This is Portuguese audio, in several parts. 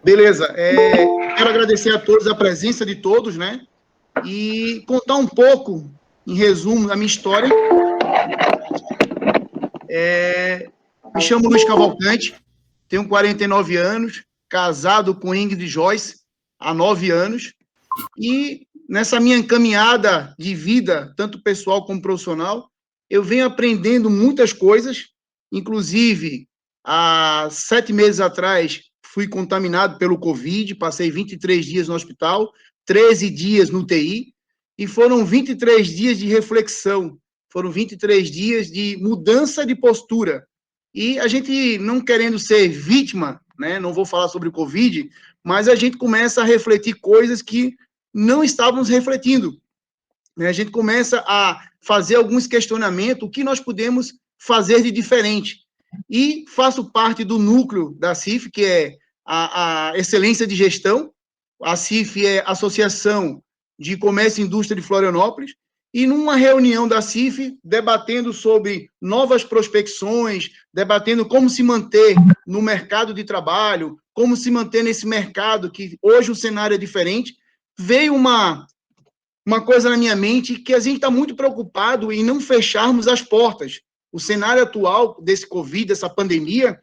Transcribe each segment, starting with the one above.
Beleza. Quero agradecer a todos a presença de todos, né? E contar um pouco, em resumo, da minha história. Me chamo Luiz Cavalcante, tenho 49 anos, casado com Ingrid Joyce há 9 anos. E nessa minha caminhada de vida, tanto pessoal como profissional, eu venho aprendendo muitas coisas, inclusive, há 7 meses atrás, fui contaminado pelo Covid, passei 23 dias no hospital, 13 dias no UTI, e foram 23 dias de reflexão, foram 23 dias de mudança de postura. E a gente, não querendo ser vítima, né, não vou falar sobre o Covid, mas a gente começa a refletir coisas que não estávamos refletindo. Né? A gente começa a fazer alguns questionamentos, o que nós podemos fazer de diferente. E faço parte do núcleo da CIF, que é a Excelência de Gestão. A CIF é a Associação de Comércio e Indústria de Florianópolis, e numa reunião da CIF, debatendo sobre novas prospecções, debatendo como se manter no mercado de trabalho, como se manter nesse mercado, que hoje o cenário é diferente, veio uma coisa na minha mente, que a gente está muito preocupado em não fecharmos as portas. O cenário atual desse Covid, dessa pandemia,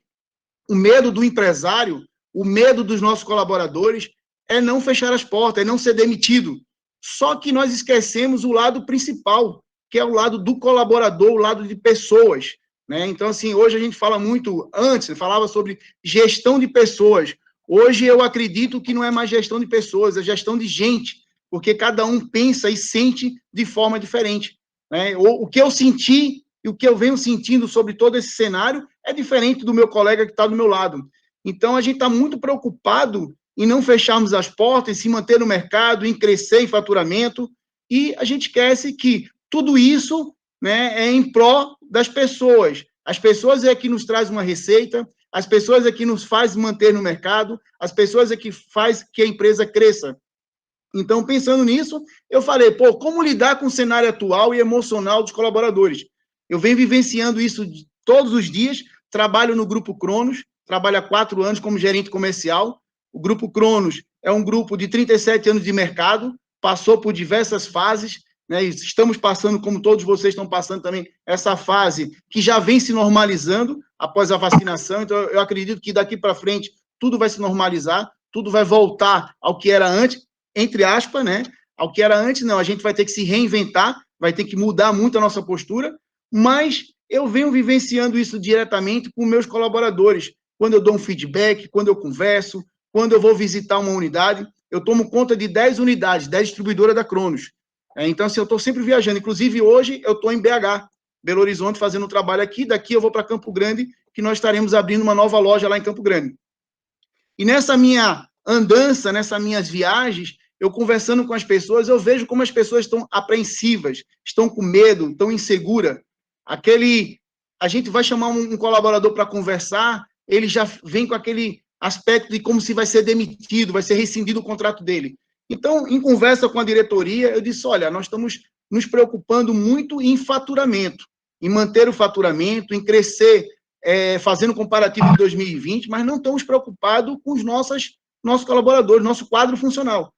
o medo do empresário, o medo dos nossos colaboradores é não fechar as portas, é não ser demitido. Só que nós esquecemos o lado principal, que é o lado do colaborador, o lado de pessoas. Né? Então, assim, hoje a gente fala muito, antes, falava sobre gestão de pessoas. Hoje eu acredito que não é mais gestão de pessoas, é gestão de gente, porque cada um pensa e sente de forma diferente. Né? O que eu senti e o que eu venho sentindo sobre todo esse cenário é diferente do meu colega que está do meu lado. Então, a gente está muito preocupado em não fecharmos as portas, em se manter no mercado, em crescer em faturamento, e a gente esquece que tudo isso, né, é em pró das pessoas. As pessoas é que nos traz uma receita, as pessoas é que nos faz manter no mercado, as pessoas é que faz que a empresa cresça. Então, pensando nisso, eu falei, como lidar com o cenário atual e emocional dos colaboradores? Eu venho vivenciando isso todos os dias, trabalho no Grupo Cronos, trabalho há 4 anos como gerente comercial. O Grupo Cronos é um grupo de 37 anos de mercado, passou por diversas fases, né? Estamos passando, como todos vocês estão passando também, essa fase que já vem se normalizando após a vacinação. Então, eu acredito que daqui para frente tudo vai se normalizar, tudo vai voltar ao que era antes, entre aspas, né? Ao que era antes, não. A gente vai ter que se reinventar, vai ter que mudar muito a nossa postura, mas eu venho vivenciando isso diretamente com meus colaboradores. Quando eu dou um feedback, quando eu converso, quando eu vou visitar uma unidade, eu tomo conta de 10 unidades, 10 distribuidoras da Cronos. Então, assim, eu estou sempre viajando. Inclusive, hoje eu estou em BH, Belo Horizonte, fazendo um trabalho aqui. Daqui eu vou para Campo Grande, que nós estaremos abrindo uma nova loja lá em Campo Grande. E nessa minha andança, nessas minhas viagens, eu conversando com as pessoas, eu vejo como as pessoas estão apreensivas, estão com medo, estão inseguras. A gente vai chamar um colaborador para conversar, ele já vem com aquele aspecto de como se vai ser demitido, vai ser rescindido o contrato dele. Então, em conversa com a diretoria, eu disse, olha, nós estamos nos preocupando muito em faturamento, em manter o faturamento, em crescer, fazendo comparativo de 2020, mas não estamos preocupados com os nossos colaboradores, nosso quadro funcional.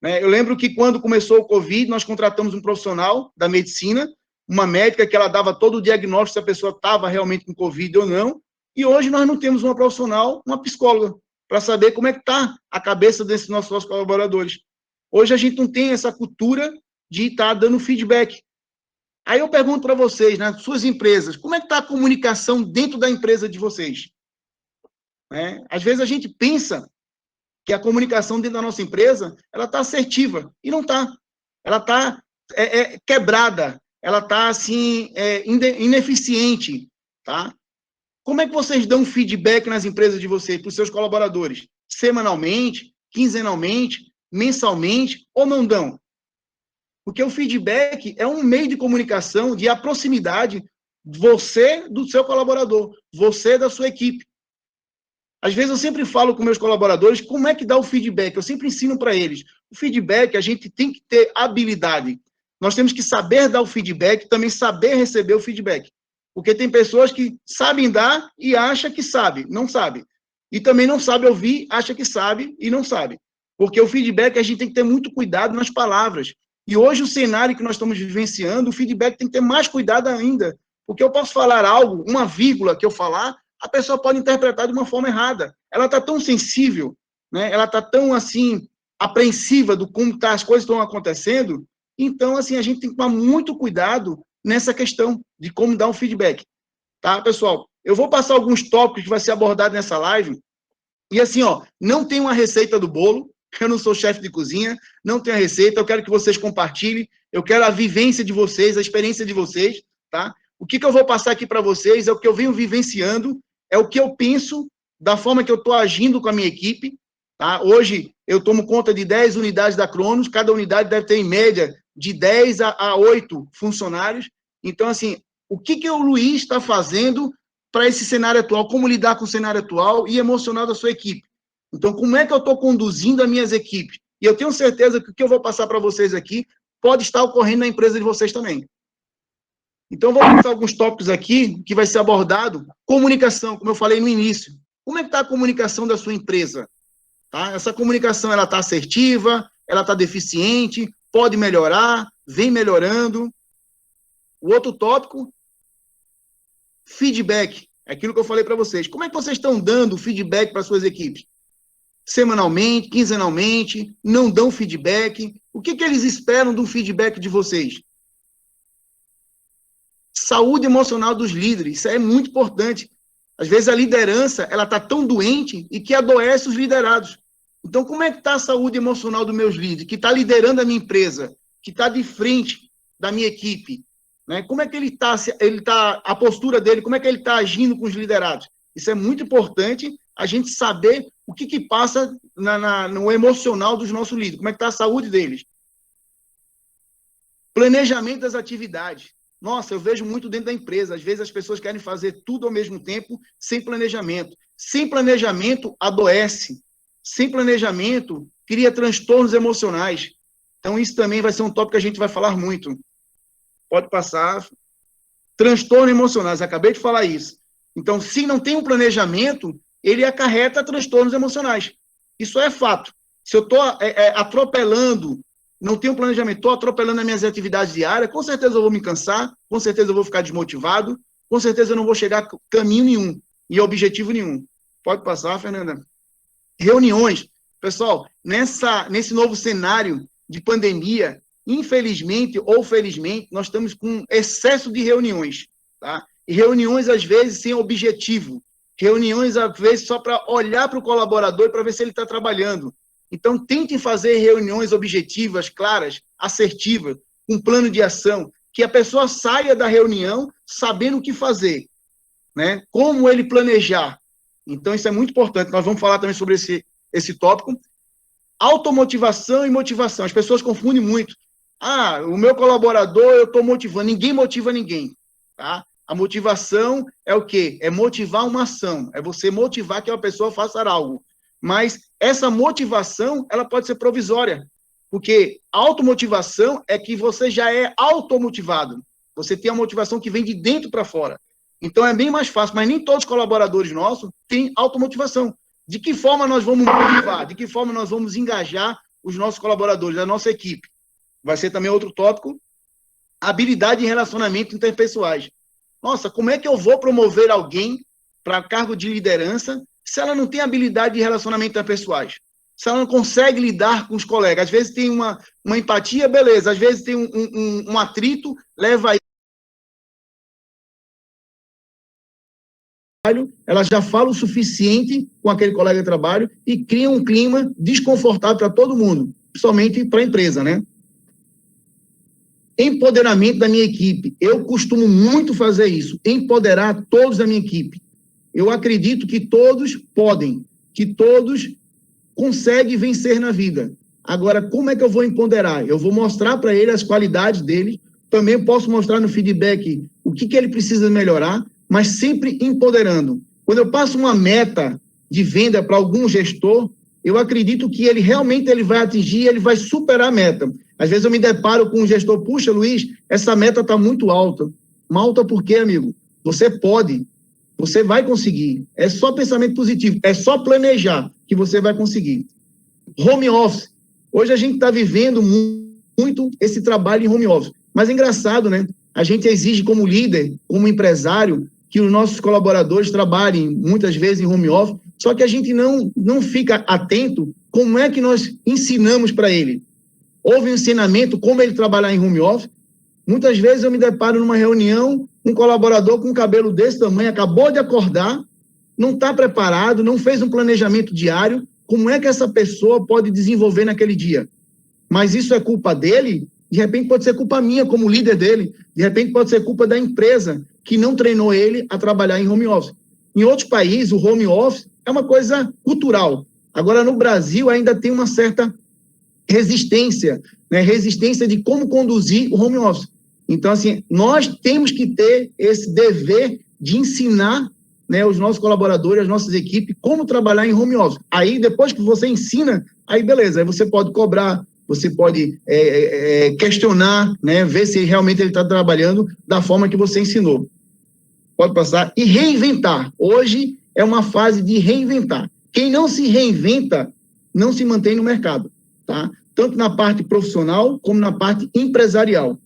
Eu lembro que quando começou o Covid, nós contratamos um profissional da medicina, uma médica que ela dava todo o diagnóstico se a pessoa estava realmente com Covid ou não, e hoje nós não temos uma profissional, uma psicóloga, para saber como é que está a cabeça desses nossos colaboradores. Hoje a gente não tem essa cultura de estar dando feedback. Aí eu pergunto para vocês, nas suas empresas, como é que está a comunicação dentro da empresa de vocês? Às vezes a gente pensa que a comunicação dentro da nossa empresa ela está assertiva, e não está. Ela está quebrada, ela está assim, ineficiente. Tá? Como é que vocês dão feedback nas empresas de vocês, para os seus colaboradores? Semanalmente, quinzenalmente, mensalmente, ou não dão? Porque o feedback é um meio de comunicação, de proximidade, você do seu colaborador, você da sua equipe. Às vezes eu sempre falo com meus colaboradores como é que dá o feedback, eu sempre ensino para eles. O feedback, a gente tem que ter habilidade. Nós temos que saber dar o feedback, também saber receber o feedback. Porque tem pessoas que sabem dar e acham que sabem, não sabem. e também não sabe ouvir, acha que sabe e não sabe. Porque o feedback, a gente tem que ter muito cuidado nas palavras. E hoje, o cenário que nós estamos vivenciando, o feedback tem que ter mais cuidado ainda. Porque eu posso falar algo, uma vírgula que eu falar, a pessoa pode interpretar de uma forma errada. Ela está tão sensível, né? Ela está tão, assim, apreensiva do como as coisas estão acontecendo. Então, assim, a gente tem que tomar muito cuidado nessa questão de como dar um feedback. Tá, pessoal? Eu vou passar alguns tópicos que vai ser abordado nessa live. E assim, ó, não tem uma receita do bolo, eu não sou chefe de cozinha, não tenho a receita, eu quero que vocês compartilhem, eu quero a vivência de vocês, a experiência de vocês, tá? O que eu vou passar aqui para vocês é o que eu venho vivenciando, é o que eu penso, da forma que eu estou agindo com a minha equipe, tá? Hoje, eu tomo conta de 10 unidades da Cronos, cada unidade deve ter, em média, de 10 a 8 funcionários. Então, assim, o que o Luiz está fazendo para esse cenário atual, como lidar com o cenário atual e emocional da sua equipe. Então, como é que eu estou conduzindo as minhas equipes? E eu tenho certeza que o que eu vou passar para vocês aqui pode estar ocorrendo na empresa de vocês também. Então, vou passar alguns tópicos aqui que vai ser abordado. Comunicação, como eu falei no início. Como é que está a comunicação da sua empresa? Tá? Essa comunicação, ela está assertiva, ela está deficiente, pode melhorar, vem melhorando. O outro tópico, feedback. É aquilo que eu falei para vocês. Como é que vocês estão dando feedback para suas equipes? Semanalmente, quinzenalmente, não dão feedback? O que eles esperam do feedback de vocês? Saúde emocional dos líderes, isso é muito importante. Às vezes a liderança, ela está tão doente e que adoece os liderados. Então, como é que está a saúde emocional dos meus líderes, que está liderando a minha empresa, que está de frente da minha equipe? Né? Como é que ele tá, a postura dele, como é que ele está agindo com os liderados? Isso é muito importante, a gente saber o que passa no emocional dos nossos líderes, como é que está a saúde deles. Planejamento das atividades. Nossa, eu vejo muito dentro da empresa, às vezes as pessoas querem fazer tudo ao mesmo tempo, sem planejamento. Sem planejamento, adoece. Sem planejamento, cria transtornos emocionais. Então, isso também vai ser um tópico que a gente vai falar muito. Pode passar. Transtornos emocionais, acabei de falar isso. Então, se não tem um planejamento, ele acarreta transtornos emocionais. Isso é fato. Se eu estou atropelando, não tenho planejamento, estou atropelando as minhas atividades diárias, com certeza eu vou me cansar, com certeza eu vou ficar desmotivado, com certeza eu não vou chegar a caminho nenhum e objetivo nenhum. Pode passar, Fernanda. Reuniões. Pessoal, nesse novo cenário de pandemia, infelizmente ou felizmente, nós estamos com excesso de reuniões, tá? E reuniões, às vezes, sem objetivo. Reuniões, às vezes, só para olhar para o colaborador para ver se ele está trabalhando. Então, tentem fazer reuniões objetivas, claras, assertivas, com plano de ação, que a pessoa saia da reunião sabendo o que fazer, né? Como ele planejar. Então, isso é muito importante. Nós vamos falar também sobre esse tópico. Automotivação e motivação. As pessoas confundem muito. Ah, o meu colaborador, eu estou motivando. Ninguém motiva ninguém, tá? A motivação é o quê? É motivar uma ação. É você motivar que a pessoa faça algo. Mas essa motivação, ela pode ser provisória. Porque automotivação é que você já é automotivado. Você tem a motivação que vem de dentro para fora. Então é bem mais fácil. Mas nem todos os colaboradores nossos têm automotivação. De que forma nós vamos motivar? De que forma nós vamos engajar os nossos colaboradores, a nossa equipe? Vai ser também outro tópico. Habilidade em relacionamento interpessoais. Nossa, como é que eu vou promover alguém para cargo de liderança se ela não tem habilidade de relacionamento interpessoais? Se ela não consegue lidar com os colegas? Às vezes tem uma empatia, beleza. Às vezes tem um atrito, leva aí. Ela já fala o suficiente com aquele colega de trabalho e cria um clima desconfortável para todo mundo, principalmente para a empresa, né? Empoderamento da minha equipe. Eu costumo muito fazer isso, empoderar todos da minha equipe. Eu acredito que todos podem, que todos conseguem vencer na vida. Agora, como é que eu vou empoderar? Eu vou mostrar para ele as qualidades dele, também posso mostrar no feedback o que ele precisa melhorar, mas sempre empoderando. Quando eu passo uma meta de venda para algum gestor, eu acredito que ele realmente vai atingir, ele vai superar a meta. Às vezes eu me deparo com um gestor, puxa, Luiz, essa meta está muito alta. Alta por quê, amigo? Você pode. Você vai conseguir. É só pensamento positivo. É só planejar que você vai conseguir. Home office. Hoje a gente está vivendo muito esse trabalho em home office. Mas é engraçado, né? A gente exige como líder, como empresário, que os nossos colaboradores trabalhem muitas vezes em home office, só que a gente não fica atento como é que nós ensinamos para ele. Houve um ensinamento como ele trabalhar em home office. Muitas vezes eu me deparo numa reunião, um colaborador com um cabelo desse tamanho, acabou de acordar, não está preparado, não fez um planejamento diário, como é que essa pessoa pode desenvolver naquele dia? Mas isso é culpa dele? De repente pode ser culpa minha como líder dele, de repente pode ser culpa da empresa que não treinou ele a trabalhar em home office. Em outros países, o home office é uma coisa cultural. Agora, no Brasil, ainda tem uma certa resistência, né? Resistência de como conduzir o home office. Então, assim, nós temos que ter esse dever de ensinar, né, os nossos colaboradores, as nossas equipes, como trabalhar em home office. Aí, depois que você ensina, aí beleza, aí você pode cobrar, você pode questionar, né, ver se realmente ele está trabalhando da forma que você ensinou. Pode passar. E reinventar. Hoje é uma fase de reinventar. Quem não se reinventa, não se mantém no mercado, tá? Tanto na parte profissional, como na parte empresarial.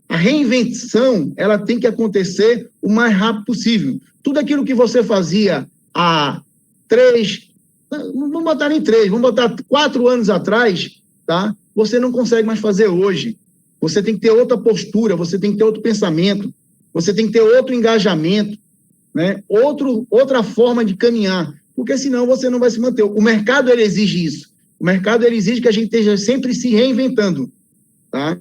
A reinvenção, ela tem que acontecer o mais rápido possível. Tudo aquilo que você fazia há 3, não vamos botar nem 3, vamos botar 4 anos atrás, tá? Você não consegue mais fazer hoje. Você tem que ter outra postura, você tem que ter outro pensamento, você tem que ter outro engajamento, né? Outra forma de caminhar, porque senão você não vai se manter. O mercado, ele exige isso. O mercado, ele exige que a gente esteja sempre se reinventando, tá?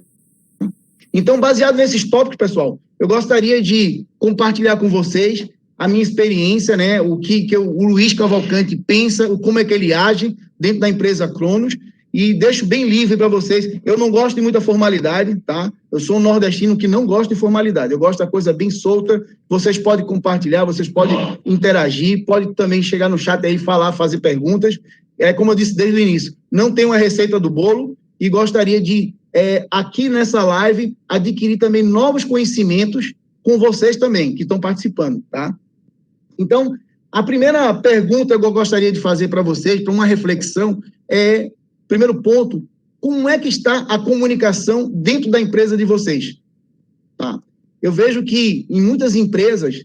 Então, baseado nesses tópicos, pessoal, eu gostaria de compartilhar com vocês a minha experiência, né? O que o Luiz Cavalcante pensa, como é que ele age dentro da empresa Cronos, e deixo bem livre para vocês. Eu não gosto de muita formalidade, tá? Eu sou um nordestino que não gosta de formalidade, eu gosto da coisa bem solta. Vocês podem compartilhar, vocês podem interagir, podem também chegar no chat aí, falar, fazer perguntas. Como eu disse desde o início, não tenho a receita do bolo e gostaria de, aqui nessa live, adquirir também novos conhecimentos com vocês também, que estão participando, tá? Então, a primeira pergunta que eu gostaria de fazer para vocês, para uma reflexão, primeiro ponto, como é que está a comunicação dentro da empresa de vocês? Tá? Eu vejo que em muitas empresas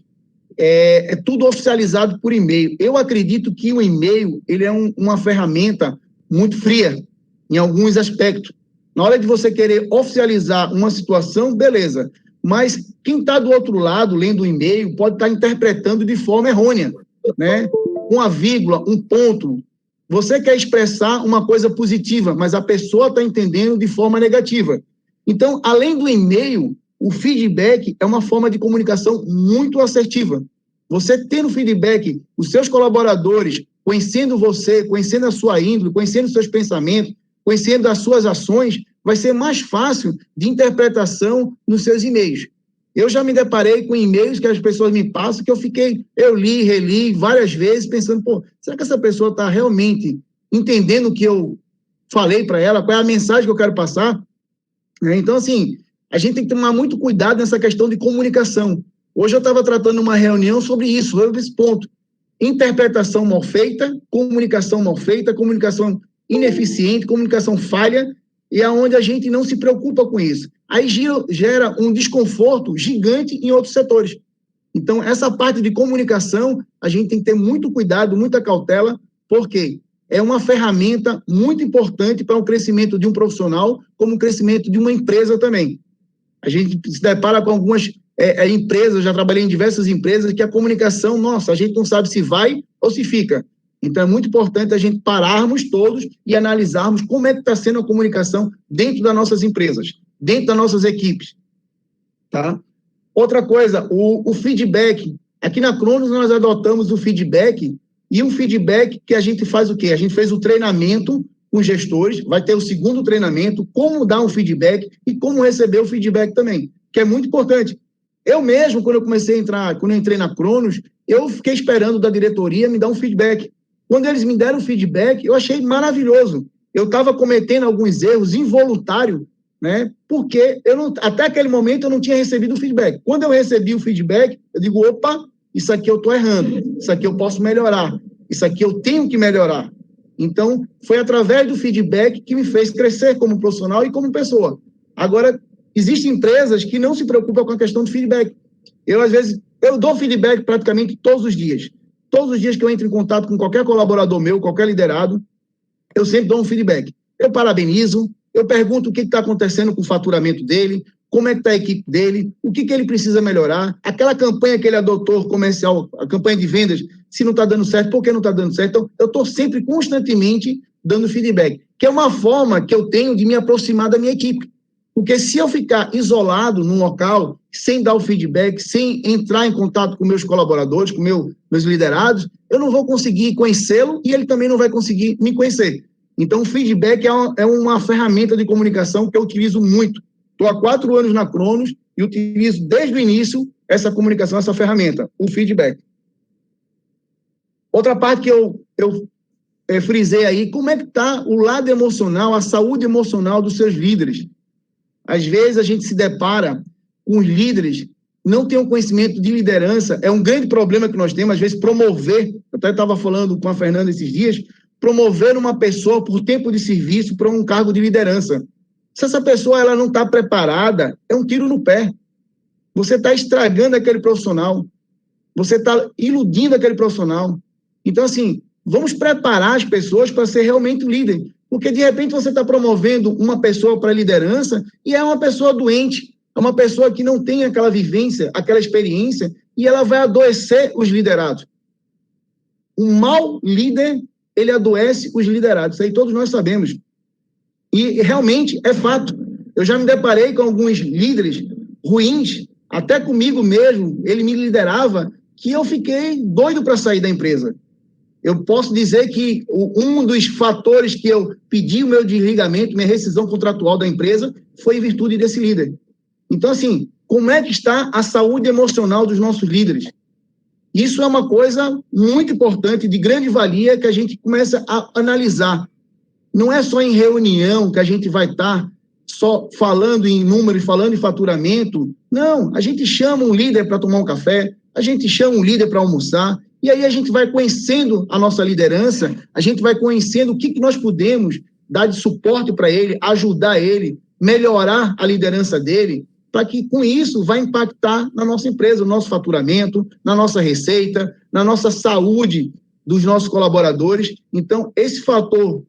é tudo oficializado por e-mail. Eu acredito que o e-mail ele é uma ferramenta muito fria em alguns aspectos. Na hora de você querer oficializar uma situação, beleza. Mas quem está do outro lado, lendo o e-mail, pode estar interpretando de forma errônea, né? Uma vírgula, um ponto. Você quer expressar uma coisa positiva, mas a pessoa está entendendo de forma negativa. Então, além do e-mail, o feedback é uma forma de comunicação muito assertiva. Você tendo feedback, os seus colaboradores, conhecendo você, conhecendo a sua índole, conhecendo os seus pensamentos, conhecendo as suas ações, vai ser mais fácil de interpretação nos seus e-mails. Eu já me deparei com e-mails que as pessoas me passam, que eu li, reli várias vezes, pensando, será que essa pessoa está realmente entendendo o que eu falei para ela? Qual é a mensagem que eu quero passar? Então, assim, a gente tem que tomar muito cuidado nessa questão de comunicação. Hoje eu estava tratando uma reunião sobre isso, sobre esse ponto. Interpretação mal feita, comunicação ineficiente, comunicação falha, e aonde a gente não se preocupa com isso. Aí gera um desconforto gigante em outros setores. Então, essa parte de comunicação, a gente tem que ter muito cuidado, muita cautela, porque é uma ferramenta muito importante para o crescimento de um profissional, como o crescimento de uma empresa também. A gente se depara com algumas empresas, eu já trabalhei em diversas empresas, que a comunicação, nossa, a gente não sabe se vai ou se fica. Então, é muito importante a gente pararmos todos e analisarmos como é que está sendo a comunicação dentro das nossas empresas, dentro das nossas equipes. Tá? Outra coisa, o feedback. Aqui na Cronos, nós adotamos o feedback, e um feedback que a gente faz o quê? A gente fez o treinamento com os gestores, vai ter o segundo treinamento, como dar um feedback e como receber o feedback também, que é muito importante. Eu mesmo, quando eu entrei na Cronos, eu fiquei esperando da diretoria me dar um feedback. Quando eles me deram feedback, eu achei maravilhoso. Eu estava cometendo alguns erros involuntários, né? Porque até aquele momento eu não tinha recebido o feedback. Quando eu recebi o feedback, eu digo, opa, isso aqui eu estou errando, isso aqui eu posso melhorar, isso aqui eu tenho que melhorar. Então, foi através do feedback que me fez crescer como profissional e como pessoa. Agora, existem empresas que não se preocupam com a questão de feedback. Às vezes, eu dou feedback praticamente todos os dias. Todos os dias que eu entro em contato com qualquer colaborador meu, qualquer liderado, eu sempre dou um feedback. Eu parabenizo, eu pergunto o que está acontecendo com o faturamento dele, como é que está a equipe dele, o que ele precisa melhorar, aquela campanha que ele adotou comercial, a campanha de vendas, se não está dando certo, por que não está dando certo? Então, eu estou sempre, constantemente, dando feedback, que é uma forma que eu tenho de me aproximar da minha equipe. Porque se eu ficar isolado num local, sem dar o feedback, sem entrar em contato com meus colaboradores, com meus liderados, eu não vou conseguir conhecê-lo e ele também não vai conseguir me conhecer. Então, o feedback é uma ferramenta de comunicação que eu utilizo muito. Estou há 4 anos na Cronos e utilizo desde o início essa comunicação, essa ferramenta, o feedback. Outra parte que eu frisei aí, como é que está o lado emocional, a saúde emocional dos seus líderes? Às vezes a gente se depara com os líderes, não tem um conhecimento de liderança, é um grande problema que nós temos, às vezes promover, eu até estava falando com a Fernanda esses dias, promover uma pessoa por tempo de serviço para um cargo de liderança. Se essa pessoa ela não está preparada, é um tiro no pé. Você está estragando aquele profissional, você está iludindo aquele profissional. Então, assim, vamos preparar as pessoas para ser realmente líder. Porque, de repente, você está promovendo uma pessoa para a liderança e é uma pessoa doente, é uma pessoa que não tem aquela vivência, aquela experiência, e ela vai adoecer os liderados. Um mau líder, ele adoece os liderados. Isso aí todos nós sabemos. E, realmente, é fato. Eu já me deparei com alguns líderes ruins, até comigo mesmo, ele me liderava, que eu fiquei doido para sair da empresa. Eu posso dizer que um dos fatores que eu pedi o meu desligamento, minha rescisão contratual da empresa, foi em virtude desse líder. Então, assim, como é que está a saúde emocional dos nossos líderes? Isso é uma coisa muito importante, de grande valia, que a gente começa a analisar. Não é só em reunião que a gente vai estar só falando em números, falando em faturamento. Não, a gente chama um líder para tomar um café, a gente chama um líder para almoçar, e aí a gente vai conhecendo a nossa liderança, a gente vai conhecendo o que nós podemos dar de suporte para ele, ajudar ele, melhorar a liderança dele, para que com isso vai impactar na nossa empresa, no nosso faturamento, na nossa receita, na nossa saúde dos nossos colaboradores. Então, esse fator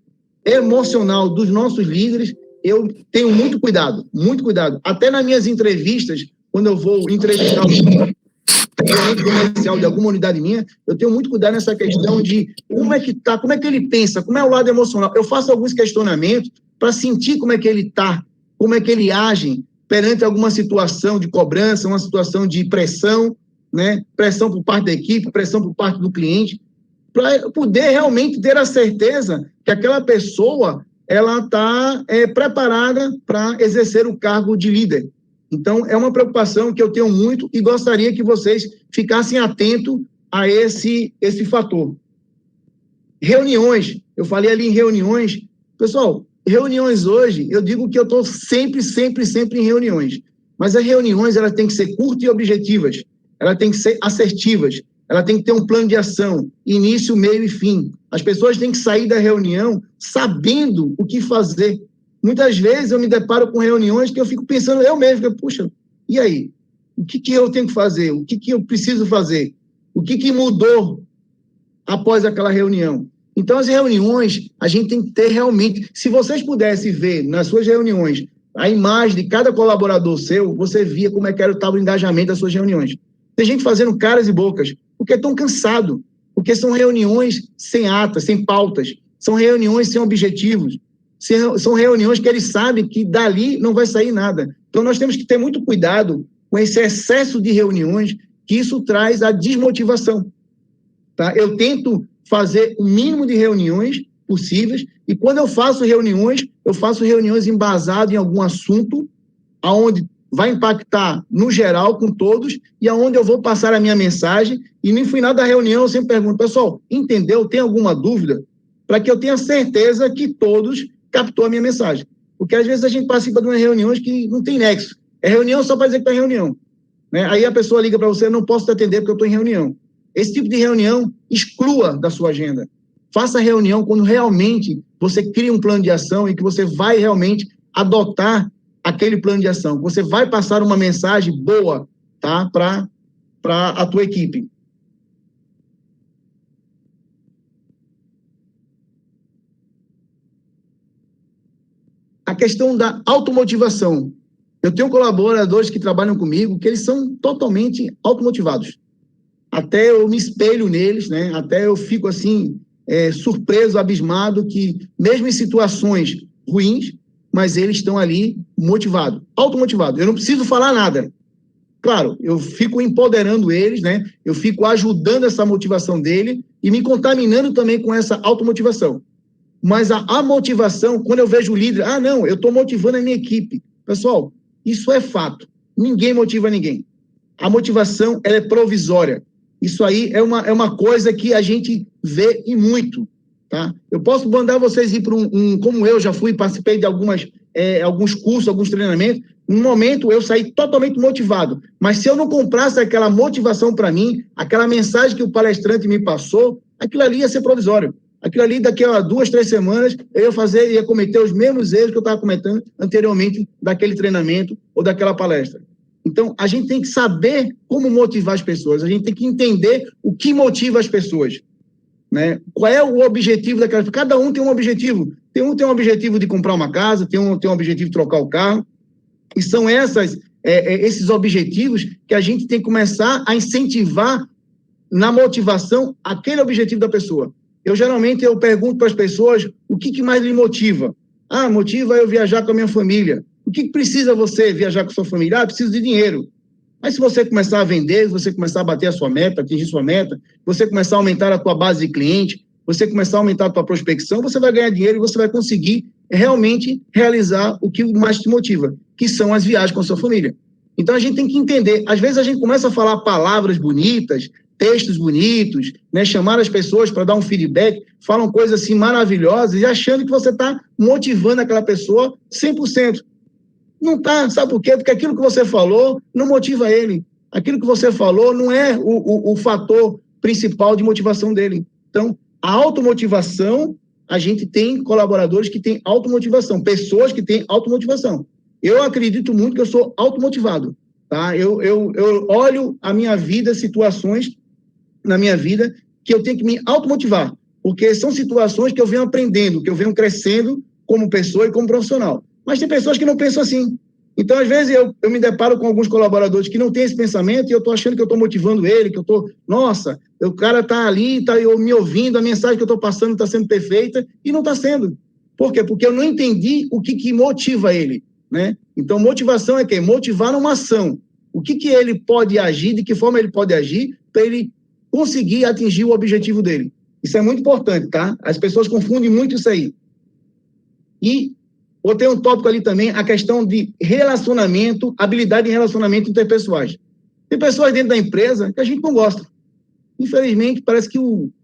emocional dos nossos líderes, eu tenho muito cuidado, muito cuidado. Até nas minhas entrevistas, quando eu vou entrevistar algum gerente comercial de alguma unidade minha, eu tenho muito cuidado nessa questão de como é que tá, como é que ele pensa, como é o lado emocional. Eu faço alguns questionamentos para sentir como é que ele está, como é que ele age perante alguma situação de cobrança, uma situação de pressão, né? Pressão por parte da equipe, pressão por parte do cliente, para poder realmente ter a certeza que aquela pessoa ela está preparada para exercer o cargo de líder. Então, é uma preocupação que eu tenho muito e gostaria que vocês ficassem atentos a esse fator. Reuniões, eu falei ali em reuniões. Pessoal, reuniões hoje, eu digo que eu estou sempre em reuniões. Mas as reuniões, elas têm que ser curtas e objetivas. Elas têm que ser assertivas. Ela tem que ter um plano de ação, início, meio e fim. As pessoas têm que sair da reunião sabendo o que fazer. Muitas vezes eu me deparo com reuniões que eu fico pensando eu mesmo, puxa, e aí? O que eu tenho que fazer? O que eu preciso fazer? O que mudou após aquela reunião? Então, as reuniões, a gente tem que ter realmente... Se vocês pudessem ver nas suas reuniões a imagem de cada colaborador seu, você via como é que era o engajamento das suas reuniões. Tem gente fazendo caras e bocas, porque estão cansados, porque são reuniões sem atas, sem pautas, são reuniões sem objetivos, são reuniões que eles sabem que dali não vai sair nada. Então, nós temos que ter muito cuidado com esse excesso de reuniões, que isso traz a desmotivação. Tá? Eu tento fazer o mínimo de reuniões possíveis, e quando eu faço reuniões embasadas em algum assunto, onde vai impactar no geral com todos, e aonde eu vou passar a minha mensagem, e no final da reunião eu sempre pergunto, pessoal, entendeu? Tem alguma dúvida? Para que eu tenha certeza que todos captou a minha mensagem. Porque às vezes a gente participa de umas reuniões que não tem nexo. É reunião só para dizer que está em reunião. Né? Aí a pessoa liga para você, não posso te atender porque eu estou em reunião. Esse tipo de reunião, exclua da sua agenda. Faça reunião quando realmente você cria um plano de ação e que você vai realmente adotar aquele plano de ação. Você vai passar uma mensagem boa, tá, para a tua equipe. A questão da automotivação. Eu tenho colaboradores que trabalham comigo que eles são totalmente automotivados. Até eu me espelho neles, né? Até eu fico assim, surpreso, abismado, que mesmo em situações ruins, mas eles estão ali motivados, automotivados. Eu não preciso falar nada. Claro, eu fico empoderando eles, né? Eu fico ajudando essa motivação dele e me contaminando também com essa automotivação. Mas a motivação, quando eu vejo o líder, não, eu estou motivando a minha equipe. Pessoal, isso é fato. Ninguém motiva ninguém. A motivação, ela é provisória. Isso aí é uma coisa que a gente vê e muito, tá? Eu posso mandar vocês ir para como eu já fui, participei de alguns cursos, alguns treinamentos. No momento, eu saí totalmente motivado. Mas se eu não comprasse aquela motivação para mim, aquela mensagem que o palestrante me passou, aquilo ali ia ser provisório. Aquilo ali, daqui a 2, 3 semanas, eu ia cometer os mesmos erros que eu estava cometendo anteriormente daquele treinamento ou daquela palestra. Então, a gente tem que saber como motivar as pessoas, a gente tem que entender o que motiva as pessoas, né? Qual é o objetivo daquela... Cada um tem um objetivo. Tem um objetivo de comprar uma casa, tem um objetivo de trocar o carro, e são esses objetivos que a gente tem que começar a incentivar na motivação aquele objetivo da pessoa. Geralmente, eu pergunto para as pessoas o que mais lhe motiva. Motiva eu viajar com a minha família. O que precisa você viajar com a sua família? Preciso de dinheiro. Mas se você começar a vender, se você começar a bater a sua meta, atingir sua meta, você começar a aumentar a tua base de cliente, você começar a aumentar a tua prospecção, você vai ganhar dinheiro e você vai conseguir realmente realizar o que mais te motiva, que são as viagens com a sua família. Então, a gente tem que entender. Às vezes, a gente começa a falar palavras bonitas, textos bonitos, né, chamar as pessoas para dar um feedback, falam coisas assim maravilhosas e achando que você está motivando aquela pessoa 100%. Não está, sabe por quê? Porque aquilo que você falou não motiva ele. Aquilo que você falou não é o fator principal de motivação dele. Então, a automotivação, a gente tem colaboradores que têm automotivação, pessoas que têm automotivação. Eu acredito muito que eu sou automotivado, tá? Eu olho a minha vida, situações na minha vida, que eu tenho que me automotivar, porque são situações que eu venho aprendendo, que eu venho crescendo como pessoa e como profissional. Mas tem pessoas que não pensam assim. Então, às vezes, eu me deparo com alguns colaboradores que não têm esse pensamento e eu estou achando que eu estou motivando ele, que eu estou... Nossa, o cara está ali, está me ouvindo, a mensagem que eu estou passando está sendo perfeita e não está sendo. Por quê? Porque eu não entendi o que motiva ele, né? Então, motivação é o quê? Motivar numa ação. O que ele pode agir, de que forma ele pode agir para ele conseguir atingir o objetivo dele. Isso é muito importante, tá? As pessoas confundem muito isso aí. E botei um tópico ali também, a questão de relacionamento, habilidade em relacionamento interpessoais. Tem pessoas dentro da empresa que a gente não gosta. Infelizmente, parece que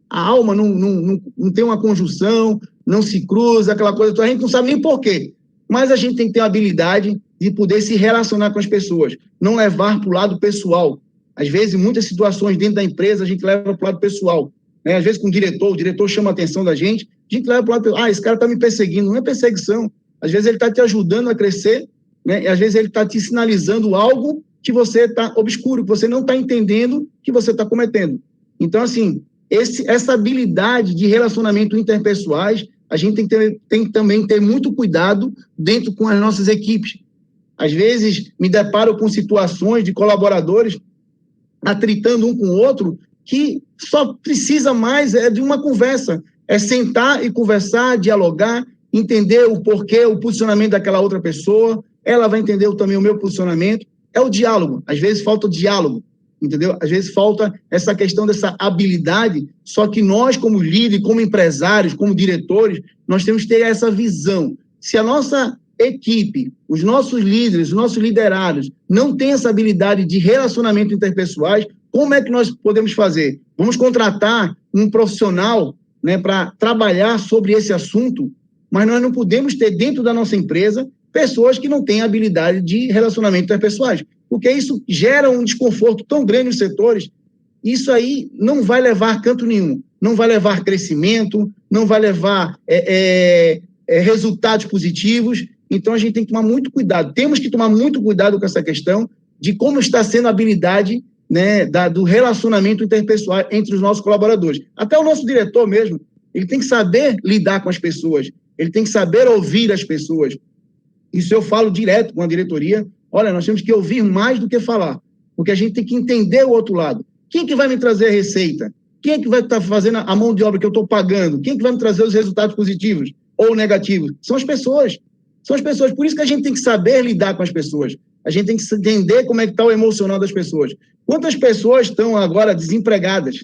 a alma não tem uma conjunção, não se cruza, aquela coisa, a gente não sabe nem por quê. Mas a gente tem que ter a habilidade de poder se relacionar com as pessoas, não levar para o lado pessoal. Às vezes, em muitas situações dentro da empresa, a gente leva para o lado pessoal. Né? Às vezes, com o diretor chama a atenção da gente, a gente leva para o lado pessoal. Esse cara está me perseguindo. Não é perseguição. Às vezes, ele está te ajudando a crescer, né? E às vezes, ele está te sinalizando algo que você está obscuro, que você não está entendendo que você está cometendo. Então, assim, essa habilidade de relacionamento interpessoais, a gente tem que também ter muito cuidado dentro com as nossas equipes. Às vezes, me deparo com situações de colaboradores atritando um com o outro, que só precisa mais de uma conversa. É sentar e conversar, dialogar, entender o porquê, o posicionamento daquela outra pessoa, ela vai entender também o meu posicionamento. É o diálogo. Às vezes falta o diálogo, entendeu? Às vezes falta essa questão dessa habilidade, só que nós, como líderes, como empresários, como diretores, nós temos que ter essa visão. Se a nossa equipe, os nossos líderes, os nossos liderados não têm essa habilidade de relacionamento interpessoais, como é que nós podemos fazer? Vamos contratar um profissional, né, para trabalhar sobre esse assunto, mas nós não podemos ter dentro da nossa empresa pessoas que não têm habilidade de relacionamento interpessoais, porque isso gera um desconforto tão grande nos setores. isso aí não vai levar a canto nenhum, não vai levar crescimento, não vai levar resultados positivos. Então, a gente tem que tomar muito cuidado. Temos que tomar muito cuidado com essa questão de como está sendo a habilidade, né, do relacionamento interpessoal entre os nossos colaboradores. Até o nosso diretor mesmo, ele tem que saber lidar com as pessoas, ele tem que saber ouvir as pessoas. Isso eu falo direto com a diretoria. Olha, nós temos que ouvir mais do que falar, porque a gente tem que entender o outro lado. Quem que vai me trazer a receita? Quem é que vai estar fazendo a mão de obra que eu estou pagando? Quem é que vai me trazer os resultados positivos ou negativos? São as pessoas. São as pessoas. Por isso que a gente tem que saber lidar com as pessoas. A gente tem que entender como é que está o emocional das pessoas. Quantas pessoas estão agora desempregadas?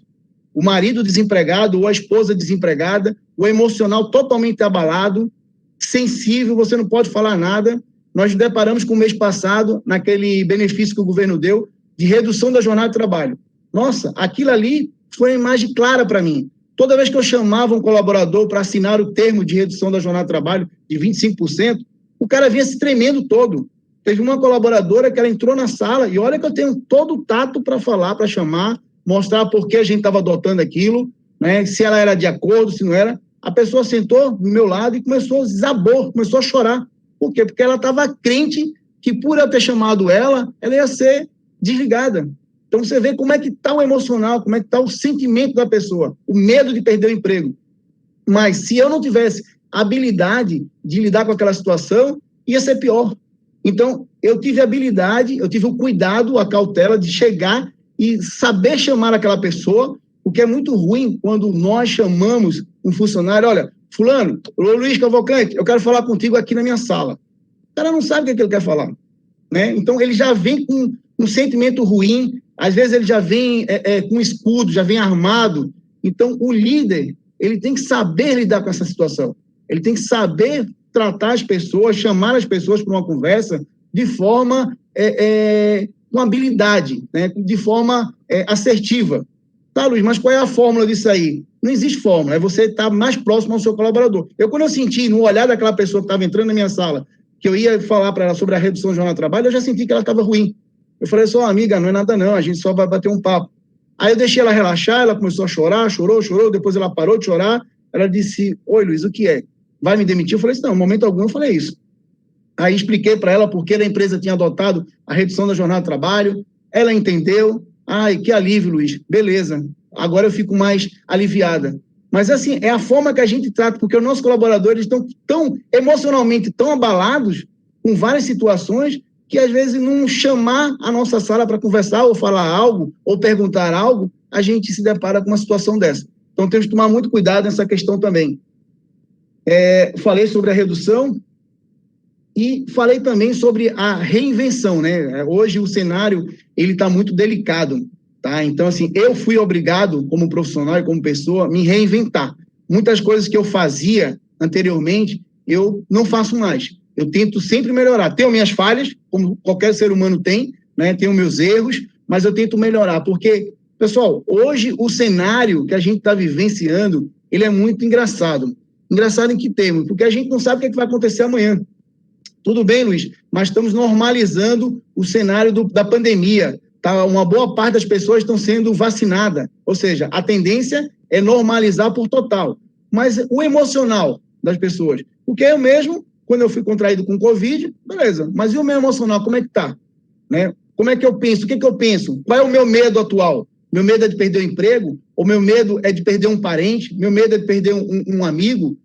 O marido desempregado ou a esposa desempregada, o emocional totalmente abalado, sensível, você não pode falar nada. Nós nos deparamos com o mês passado, naquele benefício que o governo deu, de redução da jornada de trabalho. Nossa, aquilo ali foi uma imagem clara para mim. Toda vez que eu chamava um colaborador para assinar o termo de redução da jornada de trabalho de 25%, o cara vinha se tremendo todo. Teve uma colaboradora que ela entrou na sala, e olha que eu tenho todo o tato para falar, para chamar, mostrar por que a gente estava adotando aquilo, né, se ela era de acordo, se não era. A pessoa sentou do meu lado e desabou, começou a chorar. Por quê? Porque ela estava crente que por eu ter chamado ela ia ser desligada. Então, você vê como é que está o emocional, como é que está o sentimento da pessoa, o medo de perder o emprego. Mas, se eu não tivesse a habilidade de lidar com aquela situação, ia ser pior. Então, eu tive a habilidade, eu tive o cuidado, a cautela de chegar e saber chamar aquela pessoa, o que é muito ruim quando nós chamamos um funcionário, olha, fulano, Luiz Cavalcante, eu quero falar contigo aqui na minha sala. O cara não sabe o que ele quer falar, né? Então, ele já vem com um sentimento ruim, às vezes ele já vem com escudo, já vem armado. Então, o líder, ele tem que saber lidar com essa situação. Ele tem que saber tratar as pessoas, chamar as pessoas para uma conversa de forma, com habilidade, né? De forma assertiva. Tá, Luiz, mas qual é a fórmula disso aí? Não existe fórmula, é você estar mais próximo ao seu colaborador. Quando eu senti no olhar daquela pessoa que estava entrando na minha sala, que eu ia falar para ela sobre a redução de jornada de trabalho, eu já senti que ela estava ruim. Eu falei, só amiga, não é nada não, a gente só vai bater um papo. Aí eu deixei ela relaxar, ela começou a chorar, chorou, depois ela parou de chorar, ela disse, oi Luiz, o que é? Vai me demitir? Eu falei assim, não, no momento algum eu falei isso. Aí expliquei para ela por que a empresa tinha adotado a redução da jornada de trabalho, ela entendeu, ai, que alívio, Luiz, beleza, agora eu fico mais aliviada. Mas assim, é a forma que a gente trata, porque os nossos colaboradores estão tão emocionalmente tão abalados com várias situações, que às vezes não chamar a nossa sala para conversar ou falar algo, ou perguntar algo, a gente se depara com uma situação dessa. Então temos que tomar muito cuidado nessa questão também. Falei sobre a redução e falei também sobre a reinvenção, né? Hoje o cenário ele está muito delicado, tá? Então assim, eu fui obrigado como profissional e como pessoa me reinventar. Muitas coisas que eu fazia anteriormente eu não faço mais. Eu tento sempre melhorar. Tenho minhas falhas, como qualquer ser humano tem, né? Tenho meus erros, mas eu tento melhorar, porque, pessoal, hoje o cenário que a gente está vivenciando, ele é muito engraçado. Engraçado em que termos? Porque a gente não sabe o que vai acontecer amanhã. Tudo bem, Luiz, mas estamos normalizando o cenário da pandemia. Tá? Uma boa parte das pessoas estão sendo vacinadas, ou seja, a tendência é normalizar por total. Mas o emocional das pessoas, porque eu mesmo, quando eu fui contraído com Covid, beleza, mas e o meu emocional, como é que está? Né? Como é que eu penso? O que eu penso? Qual é o meu medo atual? Meu medo é de perder o emprego? Ou meu medo é de perder um parente? Meu medo é de perder um amigo?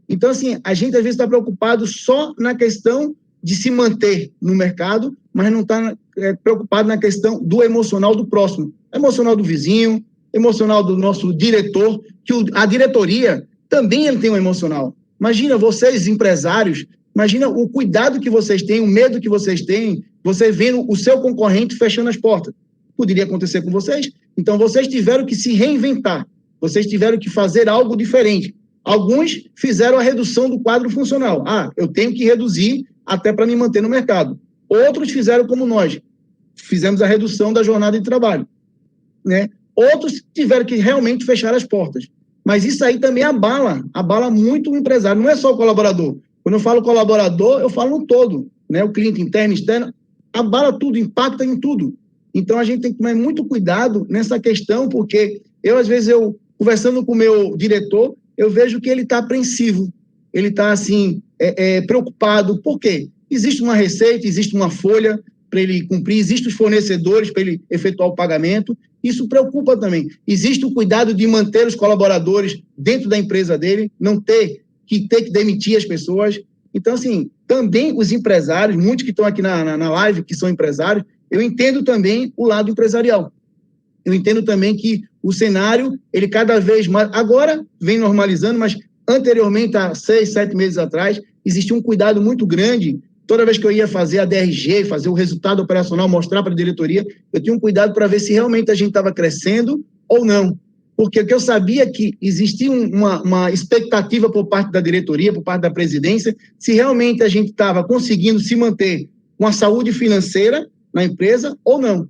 Então, assim, a gente às vezes está preocupado só na questão de se manter no mercado, mas não está preocupado na questão do emocional do próximo. Emocional do vizinho, emocional do nosso diretor, que a diretoria também ele tem um emocional. Imagina vocês, empresários, imagina o cuidado que vocês têm, o medo que vocês têm, você vendo o seu concorrente fechando as portas. Poderia acontecer com vocês? Então, vocês tiveram que se reinventar, vocês tiveram que fazer algo diferente. Alguns fizeram a redução do quadro funcional. Eu tenho que reduzir até para me manter no mercado. Outros fizeram como nós, fizemos a redução da jornada de trabalho, né? Outros tiveram que realmente fechar as portas. Mas isso aí também abala muito o empresário, não é só o colaborador. Quando eu falo colaborador, eu falo no todo, né? O cliente interno, externo, abala tudo, impacta em tudo. Então, a gente tem que tomar muito cuidado nessa questão, porque às vezes, conversando com o meu diretor, eu vejo que ele está apreensivo, ele está, assim, preocupado. Por quê? Existe uma receita, existe uma folha para ele cumprir, existem os fornecedores para ele efetuar o pagamento, isso preocupa também. Existe o cuidado de manter os colaboradores dentro da empresa dele, não ter que demitir as pessoas. Então, assim, também os empresários, muitos que estão aqui na live, que são empresários, eu entendo também o lado empresarial. Eu entendo também que o cenário, ele cada vez mais, agora vem normalizando, mas anteriormente, há 6, 7 meses atrás, existia um cuidado muito grande. Toda vez que eu ia fazer a DRG, fazer o resultado operacional, mostrar para a diretoria, eu tinha um cuidado para ver se realmente a gente estava crescendo ou não. Porque o que eu sabia é que existia uma expectativa por parte da diretoria, por parte da presidência, se realmente a gente estava conseguindo se manter com a saúde financeira na empresa ou não.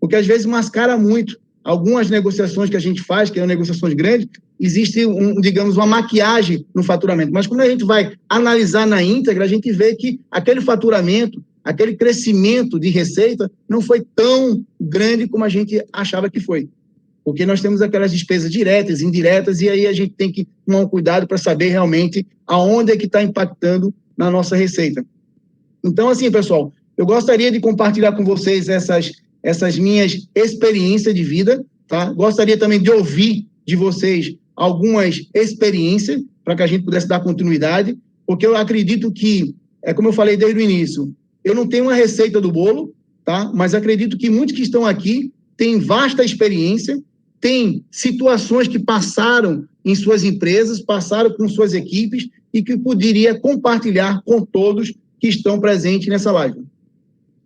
Porque às vezes mascara muito. Algumas negociações que a gente faz, que são negociações grandes, existe, digamos, uma maquiagem no faturamento. Mas quando a gente vai analisar na íntegra, a gente vê que aquele faturamento, aquele crescimento de receita não foi tão grande como a gente achava que foi. Porque nós temos aquelas despesas diretas, indiretas, e aí a gente tem que tomar um cuidado para saber realmente aonde é que está impactando na nossa receita. Então, assim, pessoal, eu gostaria de compartilhar com vocês essas minhas experiências de vida, tá? Gostaria também de ouvir de vocês algumas experiências para que a gente pudesse dar continuidade, porque eu acredito que, como eu falei desde o início, eu não tenho uma receita do bolo, tá? Mas acredito que muitos que estão aqui têm vasta experiência, têm situações que passaram em suas empresas, passaram com suas equipes e que poderia compartilhar com todos que estão presentes nessa live.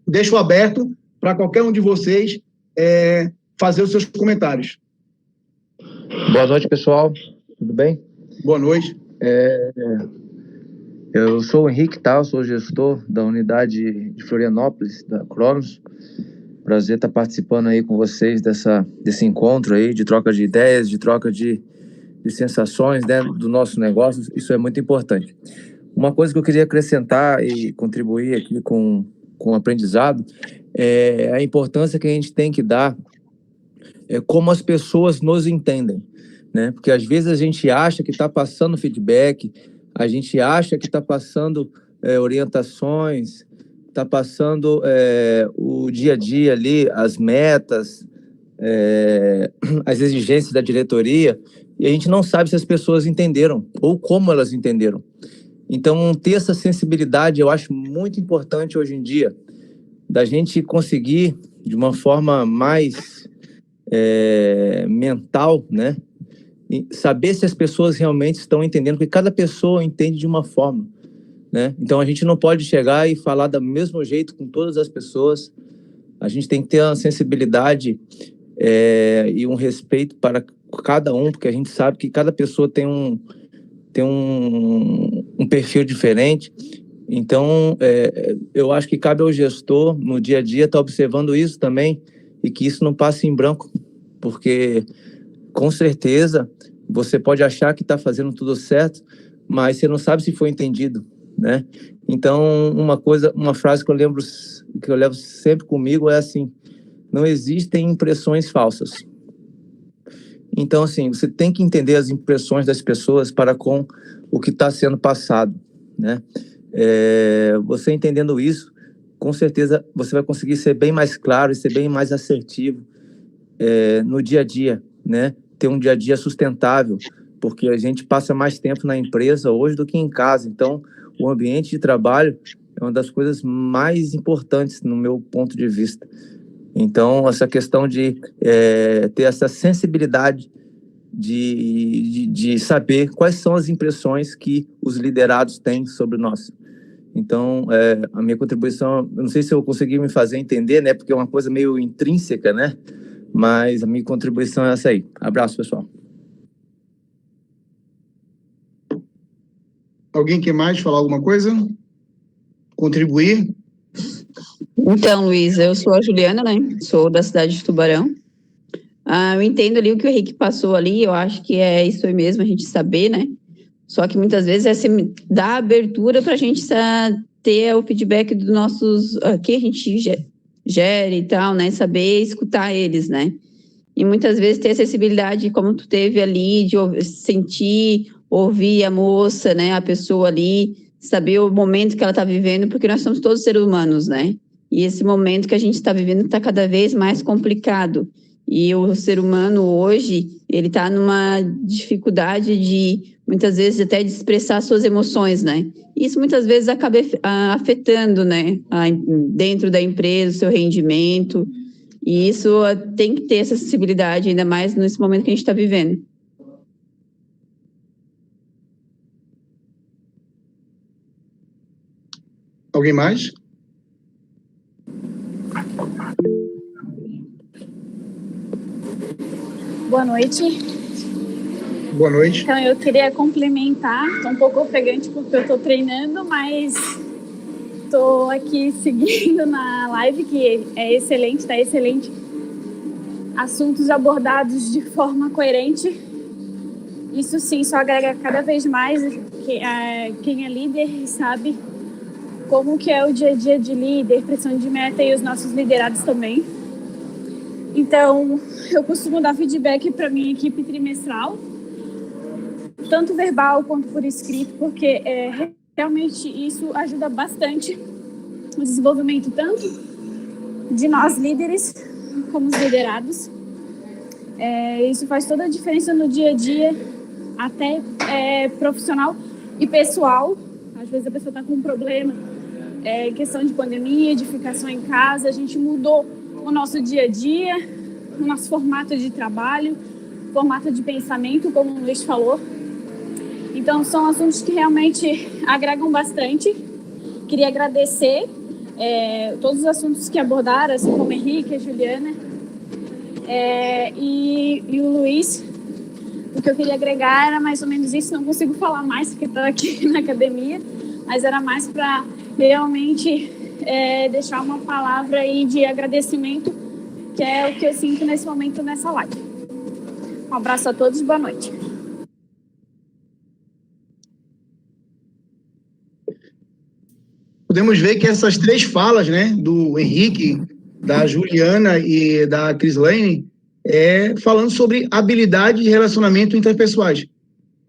Deixo aberto para qualquer um de vocês fazer os seus comentários. Boa noite, pessoal. Tudo bem? Boa noite. Eu sou o Henrique Tal, sou gestor da unidade de Florianópolis, da Cronos. Prazer estar participando aí com vocês desse encontro aí, de troca de ideias, de troca de sensações, né, do nosso negócio. Isso é muito importante. Uma coisa que eu queria acrescentar e contribuir aqui com o aprendizado é a importância que a gente tem que dar como as pessoas nos entendem, né? Porque às vezes a gente acha que está passando feedback, a gente acha que está passando orientações, está passando o dia a dia ali, as metas, as exigências da diretoria, e a gente não sabe se as pessoas entenderam ou como elas entenderam. Então, ter essa sensibilidade eu acho muito importante hoje em dia, da gente conseguir, de uma forma mais mental, né? E saber se as pessoas realmente estão entendendo, porque cada pessoa entende de uma forma, né? Então, a gente não pode chegar e falar do mesmo jeito com todas as pessoas. A gente tem que ter uma sensibilidade e um respeito para cada um, porque a gente sabe que cada pessoa tem um perfil diferente. Então, eu acho que cabe ao gestor, no dia a dia, estar observando isso também, e que isso não passe em branco, porque, com certeza, você pode achar que está fazendo tudo certo, mas você não sabe se foi entendido, né? Então, uma frase que eu levo sempre comigo é assim: não existem impressões falsas. Então, assim, você tem que entender as impressões das pessoas para com o que está sendo passado, né? Você entendendo isso, com certeza você vai conseguir ser bem mais claro e ser bem mais assertivo no dia a dia, né? Ter um dia a dia sustentável, porque a gente passa mais tempo na empresa hoje do que em casa. Então, o ambiente de trabalho é uma das coisas mais importantes no meu ponto de vista. Então, essa questão de ter essa sensibilidade de saber quais são as impressões que os liderados têm sobre nós. Então, a minha contribuição, eu não sei se eu consegui me fazer entender, né, porque é uma coisa meio intrínseca, né, mas a minha contribuição é essa aí. Abraço, pessoal. Alguém quer mais falar alguma coisa? Contribuir? Então, Luiz, eu sou a Juliana, né? Sou da cidade de Tubarão. Eu entendo ali o que o Henrique passou ali, eu acho que é isso aí mesmo, a gente saber, né? Só que muitas vezes dar abertura para a gente ter o feedback dos nossos, que a gente gere e tal, né? Saber escutar eles, né? E muitas vezes ter acessibilidade, como tu teve ali, de sentir, ouvir a moça, né? A pessoa ali, saber o momento que ela está vivendo, porque nós somos todos seres humanos, né? E esse momento que a gente está vivendo está cada vez mais complicado. E o ser humano hoje, ele está numa dificuldade de, muitas vezes, até de expressar suas emoções, né? Isso muitas vezes acaba afetando, né? Dentro da empresa, o seu rendimento. E isso tem que ter essa acessibilidade, ainda mais nesse momento que a gente está vivendo. Alguém mais? Boa noite. Boa noite. Então, eu queria complementar. Estou um pouco ofegante porque eu estou treinando, mas estou aqui seguindo na live, que é excelente, está excelente. Assuntos abordados de forma coerente. Isso sim, só agrega cada vez mais quem é líder e sabe como que é o dia a dia de líder, pressão de meta e os nossos liderados também. Então, eu costumo dar feedback para minha equipe trimestral, tanto verbal quanto por escrito, porque realmente isso ajuda bastante o desenvolvimento tanto de nós líderes como os liderados. Isso faz toda a diferença no dia a dia, até profissional e pessoal. Às vezes a pessoa está com um problema, questão de pandemia, de ficação em casa. A gente mudou o nosso dia a dia, o nosso formato de trabalho, formato de pensamento, como o Luiz falou. Então, são assuntos que realmente agregam bastante. Queria agradecer todos os assuntos que abordaram, assim como o Henrique, a Juliana e o Luiz. O que eu queria agregar era mais ou menos isso. Não consigo falar mais porque estou aqui na academia, mas era mais para realmente deixar uma palavra aí de agradecimento, que é o que eu sinto nesse momento nessa live. Um abraço a todos e boa noite. Podemos ver que essas três falas, né, do Henrique, da Juliana e da Crislane, falando sobre habilidade de relacionamento interpessoais.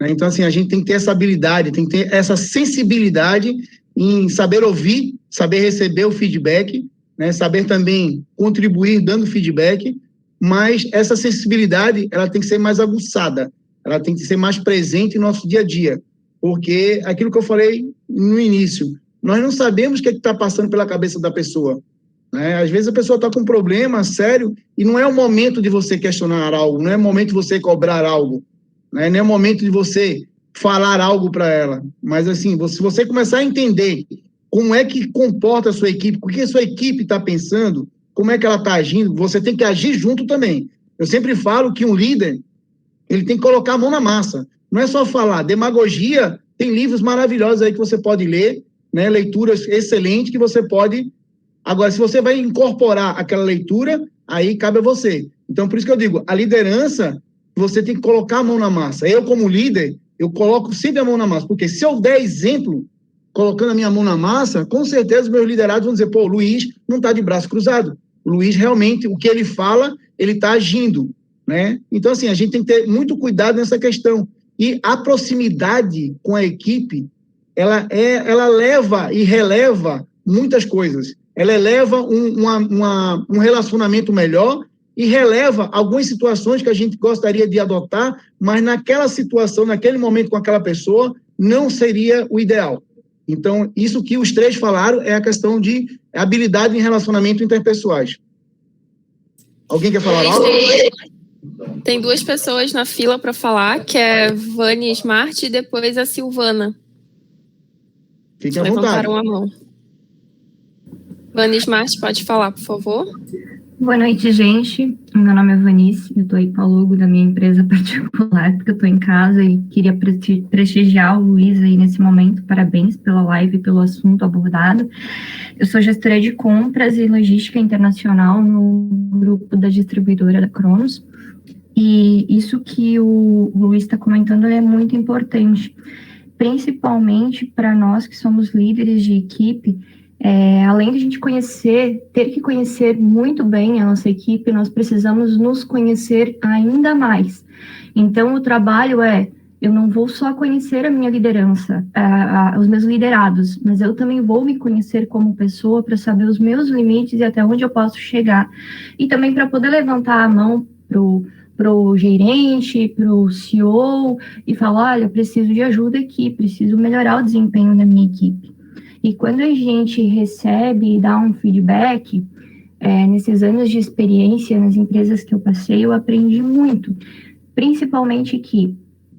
Né? Então, assim, a gente tem que ter essa habilidade, tem que ter essa sensibilidade em saber ouvir, saber receber o feedback, né, saber também contribuir dando feedback, mas essa sensibilidade, ela tem que ser mais aguçada, ela tem que ser mais presente no nosso dia a dia, porque aquilo que eu falei no início, nós não sabemos o que está passando pela cabeça da pessoa. Né? Às vezes a pessoa está com um problema sério e não é o momento de você questionar algo, não é o momento de você cobrar algo, né? Não é o momento de você falar algo para ela. Mas, assim, se você começar a entender como é que comporta a sua equipe, o que a sua equipe está pensando, como é que ela está agindo, você tem que agir junto também. Eu sempre falo que um líder, ele tem que colocar a mão na massa. Não é só falar. Demagogia, tem livros maravilhosos aí que você pode ler, né, leituras excelentes que você pode... Agora, se você vai incorporar aquela leitura, aí cabe a você. Então, por isso que eu digo, a liderança, você tem que colocar a mão na massa. Eu, como líder, eu coloco sempre a mão na massa, porque se eu der exemplo, colocando a minha mão na massa, com certeza os meus liderados vão dizer, pô, o Luiz não está de braço cruzado. O Luiz, realmente, o que ele fala, ele está agindo, né? Então, assim, a gente tem que ter muito cuidado nessa questão. E a proximidade com a equipe, ela leva e releva muitas coisas. Ela eleva um relacionamento melhor e releva algumas situações que a gente gostaria de adotar, mas naquela situação, naquele momento com aquela pessoa, não seria o ideal. Então, isso que os três falaram é a questão de habilidade em relacionamento interpessoais. Alguém quer falar algo? Tem duas pessoas na fila para falar, que é Vani Smart e depois a Silvana. Fiquem à vontade. Levantaram a mão. Vani Smart, pode falar, por favor. Boa noite, gente. Meu nome é Vanice, eu estou aí para o logo da minha empresa particular, porque eu estou em casa e queria prestigiar o Luiz aí nesse momento. Parabéns pela live e pelo assunto abordado. Eu sou gestora de compras e logística internacional no grupo da distribuidora da Cronos. E isso que o Luiz está comentando é muito importante, principalmente para nós que somos líderes de equipe, Além de a gente ter que conhecer muito bem a nossa equipe, nós precisamos nos conhecer ainda mais. Então, o trabalho eu não vou só conhecer a minha liderança, os meus liderados, mas eu também vou me conhecer como pessoa para saber os meus limites e até onde eu posso chegar. E também para poder levantar a mão pro gerente, pro CEO e falar, olha, eu preciso de ajuda aqui, preciso melhorar o desempenho da minha equipe. E quando a gente recebe e dá um feedback, nesses anos de experiência nas empresas que eu passei, eu aprendi muito, principalmente que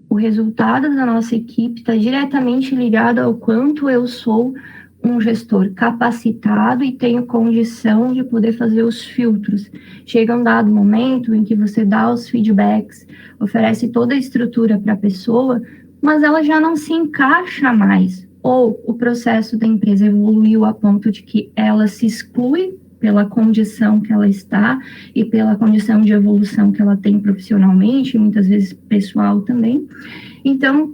o resultado da nossa equipe está diretamente ligado ao quanto eu sou um gestor capacitado e tenho condição de poder fazer os filtros. Chega um dado momento em que você dá os feedbacks, oferece toda a estrutura para a pessoa, mas ela já não se encaixa mais. Ou o processo da empresa evoluiu a ponto de que ela se exclui pela condição que ela está e pela condição de evolução que ela tem profissionalmente, muitas vezes pessoal também. Então,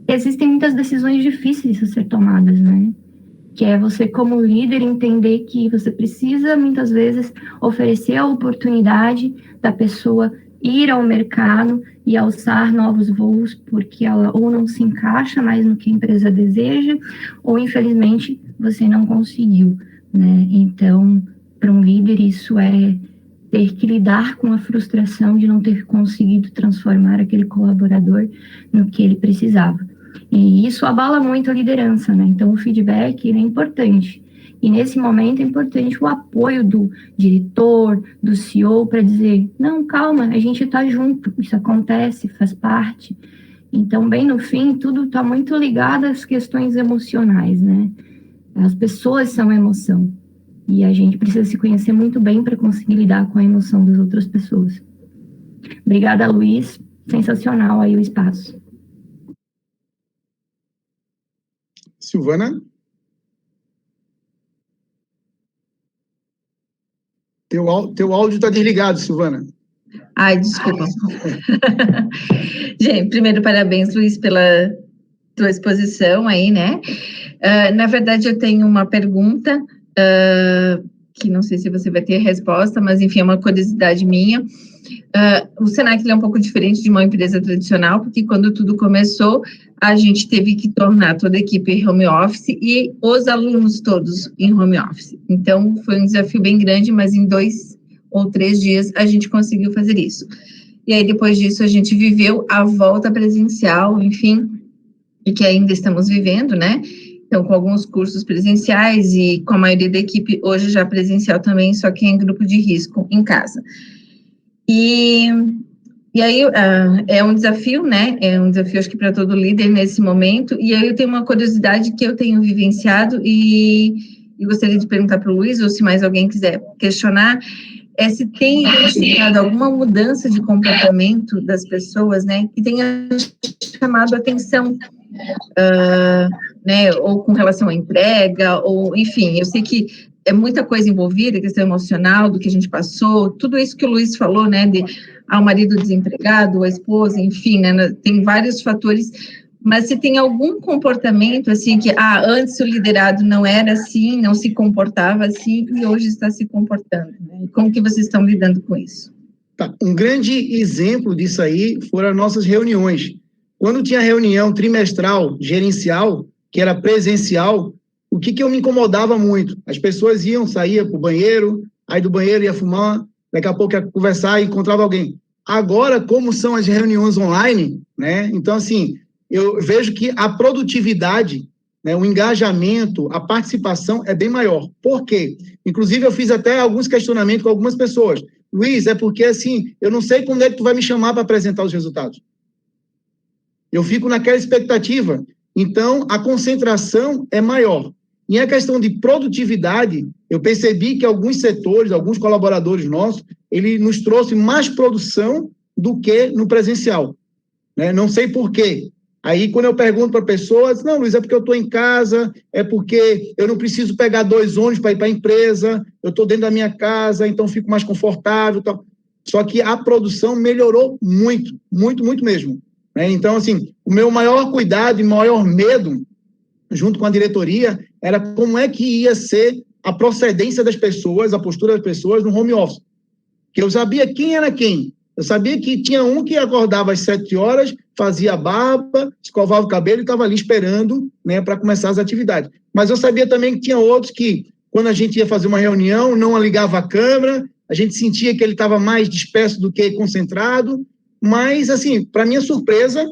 existem muitas decisões difíceis a ser tomadas, né? Que é você, como líder, entender que você precisa, muitas vezes, oferecer a oportunidade da pessoa ir ao mercado e alçar novos voos, porque ela ou não se encaixa mais no que a empresa deseja, ou, infelizmente, você não conseguiu, né? Então, para um líder, isso é ter que lidar com a frustração de não ter conseguido transformar aquele colaborador no que ele precisava. E isso abala muito a liderança, né? Então, o feedback é importante. E, nesse momento, é importante o apoio do diretor, do CEO, para dizer, não, calma, a gente está junto, isso acontece, faz parte. Então, bem no fim, tudo está muito ligado às questões emocionais, né? As pessoas são emoção. E a gente precisa se conhecer muito bem para conseguir lidar com a emoção das outras pessoas. Obrigada, Luiz. Sensacional aí o espaço. Silvana? Teu áudio está desligado, Silvana. Ai, desculpa. Gente, primeiro, parabéns, Luiz, pela tua exposição aí, né? Na verdade, eu tenho uma pergunta, que não sei se você vai ter resposta, mas, enfim, é uma curiosidade minha. O Senac é um pouco diferente de uma empresa tradicional, porque quando tudo começou, a gente teve que tornar toda a equipe em home office e os alunos todos em home office. Então, foi um desafio bem grande, mas em 2 ou 3 dias a gente conseguiu fazer isso. E aí, depois disso, a gente viveu a volta presencial, enfim, e que ainda estamos vivendo, né? Então, com alguns cursos presenciais e com a maioria da equipe hoje já presencial também, só que em grupo de risco em casa. E aí, é um desafio, né? É um desafio, acho que para todo líder nesse momento. E aí, eu tenho uma curiosidade que eu tenho vivenciado e gostaria de perguntar para o Luiz, ou se mais alguém quiser questionar, se tem identificado alguma mudança de comportamento das pessoas, né? Que tenha chamado a atenção, né? Ou com relação à entrega, ou, enfim, eu sei que é muita coisa envolvida, questão emocional, do que a gente passou, tudo isso que o Luiz falou, né, o marido desempregado, a esposa, enfim, né, tem vários fatores, mas se tem algum comportamento, assim, que, antes o liderado não era assim, não se comportava assim, e hoje está se comportando, né? Como que vocês estão lidando com isso? Tá. Um grande exemplo disso aí foram as nossas reuniões. Quando tinha reunião trimestral, gerencial, que era presencial, o que eu me incomodava muito? As pessoas saíam para o banheiro, aí do banheiro ia fumar, daqui a pouco ia conversar e encontrava alguém. Agora, como são as reuniões online, né? Então, assim, eu vejo que a produtividade, né, o engajamento, a participação é bem maior. Por quê? Inclusive, eu fiz até alguns questionamentos com algumas pessoas. Luiz, é porque, assim, eu não sei quando é que tu vai me chamar para apresentar os resultados. Eu fico naquela expectativa. Então, a concentração é maior. E a questão de produtividade, eu percebi que alguns setores, alguns colaboradores nossos, ele nos trouxe mais produção do que no presencial, né? Não sei por quê. Aí, quando eu pergunto para pessoas, não, Luiz, é porque eu estou em casa, é porque eu não preciso pegar 2 ônibus para ir para a empresa, eu estou dentro da minha casa, então fico mais confortável. Tal. Só que a produção melhorou muito, muito, muito mesmo, né? Então, assim, o meu maior cuidado e maior medo junto com a diretoria, era como é que ia ser a procedência das pessoas, a postura das pessoas no home office. Que eu sabia quem era quem. Eu sabia que tinha um que acordava às 7 horas, fazia barba, escovava o cabelo e estava ali esperando, né, para começar as atividades. Mas eu sabia também que tinha outros que, quando a gente ia fazer uma reunião, não ligava a câmera, a gente sentia que ele estava mais disperso do que concentrado. Mas, assim, para minha surpresa,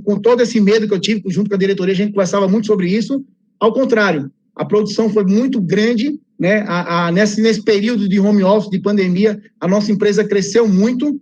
com todo esse medo que eu tive, junto com a diretoria, a gente conversava muito sobre isso, ao contrário, a produção foi muito grande, né? Nesse período de home office, de pandemia, a nossa empresa cresceu muito,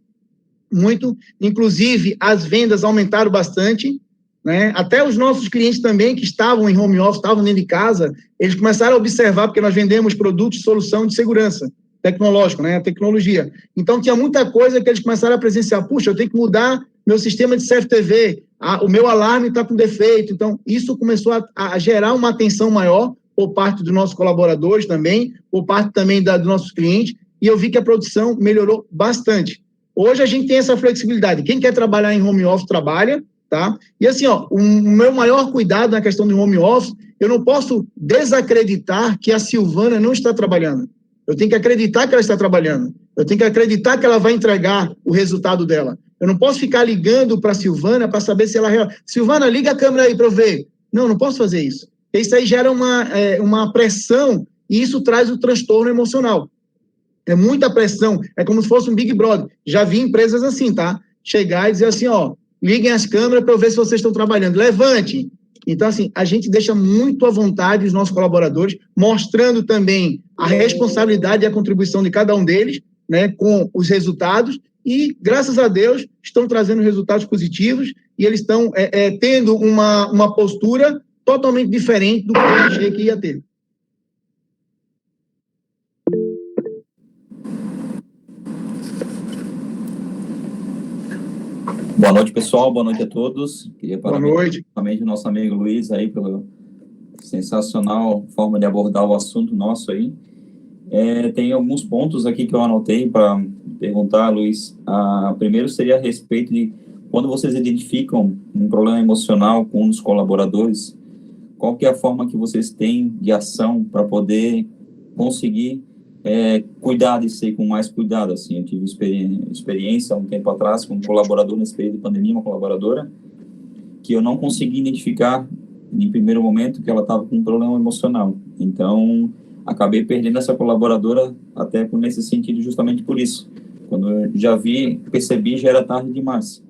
inclusive as vendas aumentaram bastante, né? Até os nossos clientes também, que estavam em home office, estavam dentro de casa, eles começaram a observar, porque nós vendemos produtos de solução de segurança tecnológico, né? A tecnologia. Então, tinha muita coisa que eles começaram a presenciar. Puxa, eu tenho que mudar meu sistema de CFTV, o meu alarme está com defeito. Então, isso começou a gerar uma atenção maior por parte dos nossos colaboradores também, por parte também dos nossos clientes, e eu vi que a produção melhorou bastante. Hoje a gente tem essa flexibilidade. Quem quer trabalhar em home office, trabalha, tá? E assim, o meu maior cuidado na questão do home office, eu não posso desacreditar que a Silvana não está trabalhando. Eu tenho que acreditar que ela está trabalhando. Eu tenho que acreditar que ela vai entregar o resultado dela. Eu não posso ficar ligando para a Silvana para saber se ela... Silvana, liga a câmera aí para eu ver. Não posso fazer isso. Isso aí gera uma pressão e isso traz o transtorno emocional. É muita pressão, é como se fosse um Big Brother. Já vi empresas assim, tá? Chegar e dizer assim, liguem as câmeras para eu ver se vocês estão trabalhando. Levante. Então, assim, a gente deixa muito à vontade os nossos colaboradores, mostrando também a responsabilidade e a contribuição de cada um deles, né, com os resultados, e, graças a Deus, estão trazendo resultados positivos e eles estão tendo uma postura totalmente diferente do que eu achei que ia ter. Boa noite, pessoal. Boa noite a todos. Queria parabenizar também o nosso amigo Luiz aí pela sensacional forma de abordar o assunto nosso aí. Tem alguns pontos aqui que eu anotei para perguntar, Luiz. Primeiro seria a respeito de quando vocês identificam um problema emocional com um dos colaboradores, qual que é a forma que vocês têm de ação para poder conseguir cuidar disso aí com mais cuidado, assim. Eu tive experiência há um tempo atrás com um colaborador nesse período de pandemia, uma colaboradora, que eu não consegui identificar em primeiro momento que ela estava com um problema emocional. Então, acabei perdendo essa colaboradora até nesse sentido, justamente por isso. Quando eu já percebi, já era tarde demais.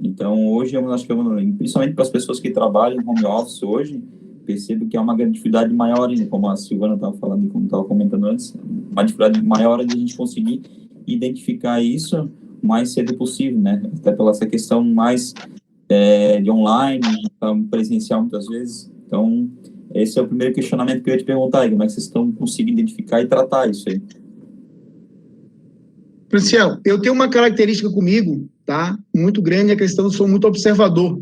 Então, hoje, eu acho que principalmente para as pessoas que trabalham em home office hoje, percebo que há uma dificuldade maior, como a Silvana estava falando e como estava comentando antes, uma dificuldade maior de a gente conseguir identificar isso o mais cedo possível, né? Até pela essa questão mais de online, presencial muitas vezes. Então, esse é o primeiro questionamento que eu ia te perguntar, como é que vocês estão conseguindo identificar e tratar isso aí? Franciel, eu tenho uma característica comigo, tá? Muito grande, a questão de eu sou muito observador.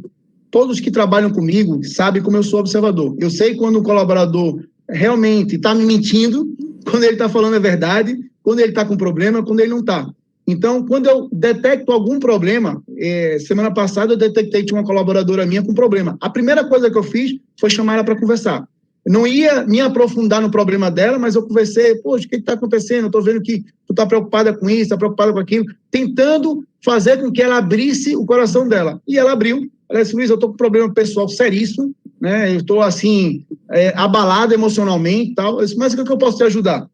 Todos que trabalham comigo sabem como eu sou observador. Eu sei quando o colaborador realmente está me mentindo, quando ele está falando a verdade, quando ele está com problema, quando ele não está. Então, quando eu detecto algum problema, semana passada eu detectei que tinha uma colaboradora minha com problema. A primeira coisa que eu fiz foi chamar ela para conversar. Eu não ia me aprofundar no problema dela, mas eu conversei, poxa, o que está acontecendo? Eu estou vendo que tu está preocupada com isso, está preocupada com aquilo, tentando fazer com que ela abrisse o coração dela. E ela abriu. Ela disse, Luiz, eu estou com um problema pessoal seríssimo, né? Eu estou, assim, abalado emocionalmente e tal. Eu disse, mas o que eu posso te ajudar?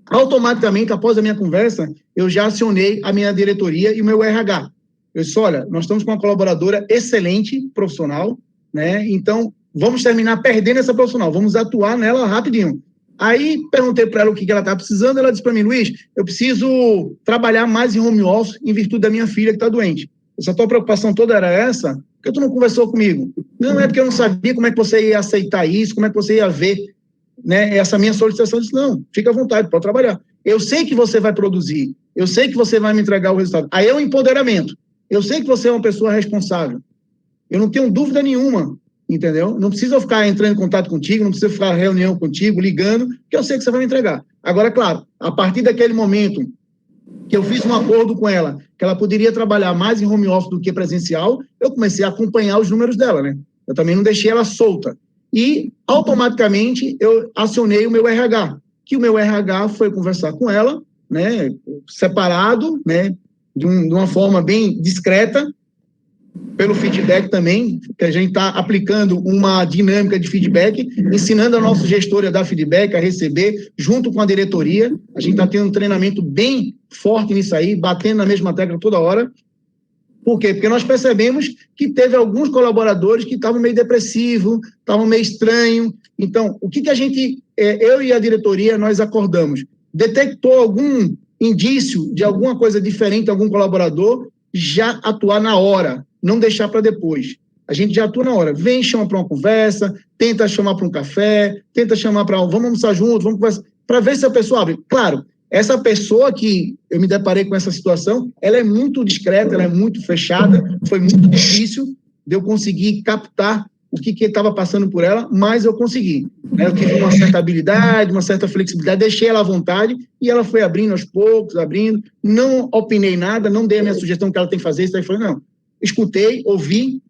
Automaticamente, após a minha conversa, eu já acionei a minha diretoria e o meu RH. Eu disse, olha, nós estamos com uma colaboradora excelente, profissional, né? Então, vamos terminar perdendo essa profissional, vamos atuar nela rapidinho. Aí, perguntei para ela o que ela estava precisando, ela disse para mim, Luiz, eu preciso trabalhar mais em home office em virtude da minha filha que está doente. Essa tua preocupação toda era essa? Por que tu não conversou comigo? Não, é porque eu não sabia como é que você ia aceitar isso, como é que você ia ver, né, essa minha solicitação. Eu disse, não, fica à vontade, pode trabalhar. Eu sei que você vai produzir, eu sei que você vai me entregar o resultado. Aí é o empoderamento. Eu sei que você é uma pessoa responsável. Eu não tenho dúvida nenhuma, entendeu? Não precisa ficar entrando em contato contigo, não precisa ficar em reunião contigo, ligando, que eu sei que você vai me entregar. Agora, claro, a partir daquele momento que eu fiz um acordo com ela, que ela poderia trabalhar mais em home office do que presencial, eu comecei a acompanhar os números dela, né? Eu também não deixei ela solta. e automaticamente eu acionei o meu RH, que o meu RH foi conversar com ela, né, separado, né, de uma forma bem discreta, pelo feedback também, que a gente está aplicando uma dinâmica de feedback, ensinando a nossa gestora a dar feedback, a receber, junto com a diretoria. A gente está tendo um treinamento bem forte nisso aí, batendo na mesma tecla toda hora. Por quê? Porque nós percebemos que teve alguns colaboradores que estavam meio depressivos, estavam meio estranhos. Então, o que a gente, eu e a diretoria, nós acordamos? Detectou algum indício de alguma coisa diferente, algum colaborador, já atuar na hora, não deixar para depois. A gente já atua na hora. Vem, chama para uma conversa, tenta chamar para um café, tenta chamar para vamos almoçar juntos, vamos conversar, para ver se a pessoa abre. Claro, essa pessoa que eu me deparei com essa situação, ela é muito discreta, ela é muito fechada, foi muito difícil de eu conseguir captar o que estava passando por ela, mas eu consegui. Eu tive uma certa habilidade, uma certa flexibilidade, deixei ela à vontade e ela foi abrindo aos poucos, abrindo, não opinei nada, não dei a minha sugestão que ela tem que fazer, isso aí foi, não. Escutei, ouvi,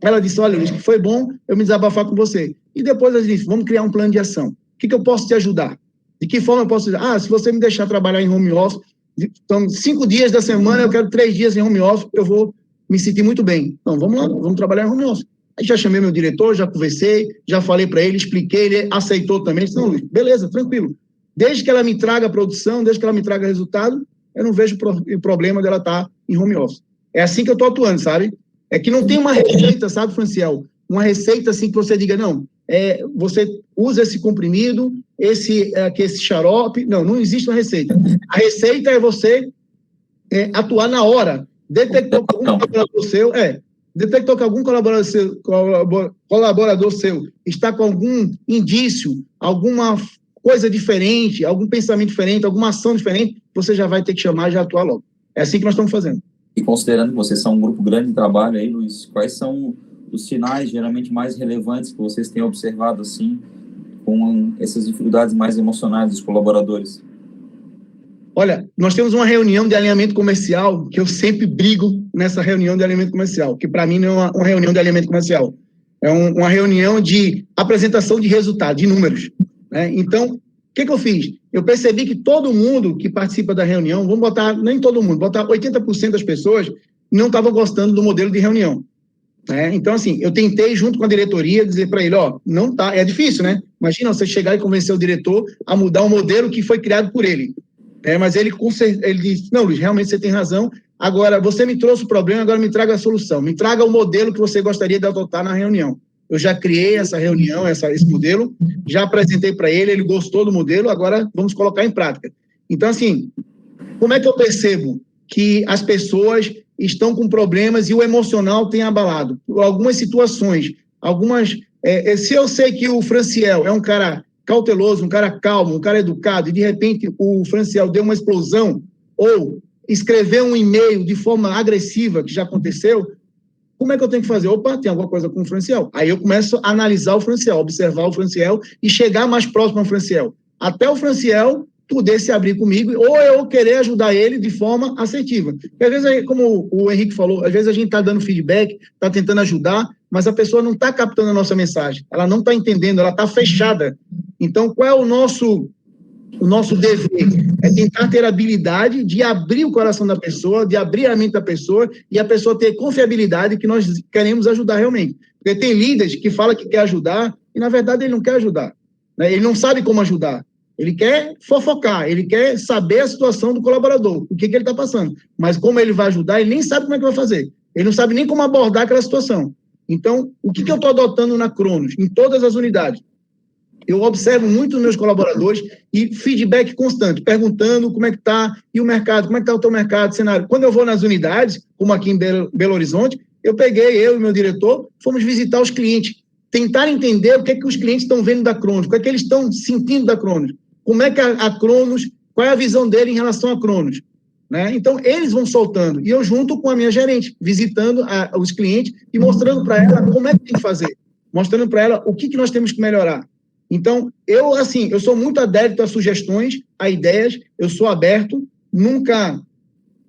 ela disse, olha, Luiz, foi bom eu me desabafar com você. E depois ela disse, vamos criar um plano de ação. O que eu posso te ajudar? De que forma eu posso te ajudar? Se você me deixar trabalhar em home office, então 5 dias da semana, eu quero 3 dias em home office, eu vou me sentir muito bem. Então, vamos lá, vamos trabalhar em home office. Aí já chamei meu diretor, já conversei, já falei para ele, expliquei, ele aceitou também. Disse, não, Luiz, beleza, tranquilo. Desde que ela me traga produção, desde que ela me traga resultado, eu não vejo problema dela estar em home office. É assim que eu estou atuando, sabe? É que não tem uma receita, sabe, Franciel? Uma receita assim que você diga, não, você usa esse comprimido, esse xarope. Não existe uma receita. A receita é você atuar na hora. Detectou que algum colaborador seu está com algum indício, alguma coisa diferente, algum pensamento diferente, alguma ação diferente, você já vai ter que chamar e já atuar logo. É assim que nós estamos fazendo. E considerando que vocês são um grupo grande de trabalho aí, Luiz, quais são os sinais geralmente mais relevantes que vocês têm observado, assim, com essas dificuldades mais emocionais dos colaboradores? Olha, nós temos uma reunião de alinhamento comercial, que eu sempre brigo nessa reunião de alinhamento comercial, que para mim não é uma reunião de alinhamento comercial, é uma reunião de apresentação de resultado, de números, né? Então, o que eu fiz? Eu percebi que todo mundo que participa da reunião, vamos botar, nem todo mundo, botar 80% das pessoas não estavam gostando do modelo de reunião. Então, assim, eu tentei, junto com a diretoria, dizer para ele, não tá, é difícil, né? Imagina você chegar e convencer o diretor a mudar um modelo que foi criado por ele. Mas ele disse, não, Luiz, realmente você tem razão, agora você me trouxe o problema, agora me traga a solução, me traga o modelo que você gostaria de adotar na reunião. Eu já criei essa reunião, esse modelo, já apresentei para ele, ele gostou do modelo, agora vamos colocar em prática. Então, assim, como é que eu percebo que as pessoas estão com problemas e o emocional tem abalado? Algumas situações, se eu sei que o Franciel é um cara cauteloso, um cara calmo, um cara educado, e de repente o Franciel deu uma explosão, ou escreveu um e-mail de forma agressiva, que já aconteceu, como é que eu tenho que fazer? Opa, tem alguma coisa com o Franciel. Aí eu começo a analisar o Franciel, observar o Franciel e chegar mais próximo ao Franciel. Até o Franciel poder se abrir comigo, ou eu querer ajudar ele de forma assertiva. Porque, às vezes, como o Henrique falou, às vezes a gente está dando feedback, está tentando ajudar, mas a pessoa não está captando a nossa mensagem, ela não está entendendo, ela está fechada. Então, qual é o nosso dever? É tentar ter a habilidade de abrir o coração da pessoa, de abrir a mente da pessoa, e a pessoa ter confiabilidade que nós queremos ajudar realmente. Porque tem líderes que falam que quer ajudar, e na verdade ele não quer ajudar, né? Ele não sabe como ajudar. Ele quer fofocar, ele quer saber a situação do colaborador, o que ele está passando. Mas como ele vai ajudar, ele nem sabe como é que vai fazer. Ele não sabe nem como abordar aquela situação. Então, o que eu estou adotando na Cronos, em todas as unidades? Eu observo muito os meus colaboradores e feedback constante, perguntando como é que está, e o mercado, como é que está o teu mercado, cenário. Quando eu vou nas unidades, como aqui em Belo Horizonte, eu e meu diretor, fomos visitar os clientes, tentar entender o que é que os clientes estão vendo da Cronos, o que é que eles estão sentindo da Cronos, como é que a Cronos, qual é a visão dele em relação a Cronos, né? Então, eles vão soltando, e eu junto com a minha gerente, visitando os clientes e mostrando para ela como é que tem que fazer, mostrando para ela o que nós temos que melhorar. Então, eu sou muito adepto a sugestões, a ideias, eu sou aberto, nunca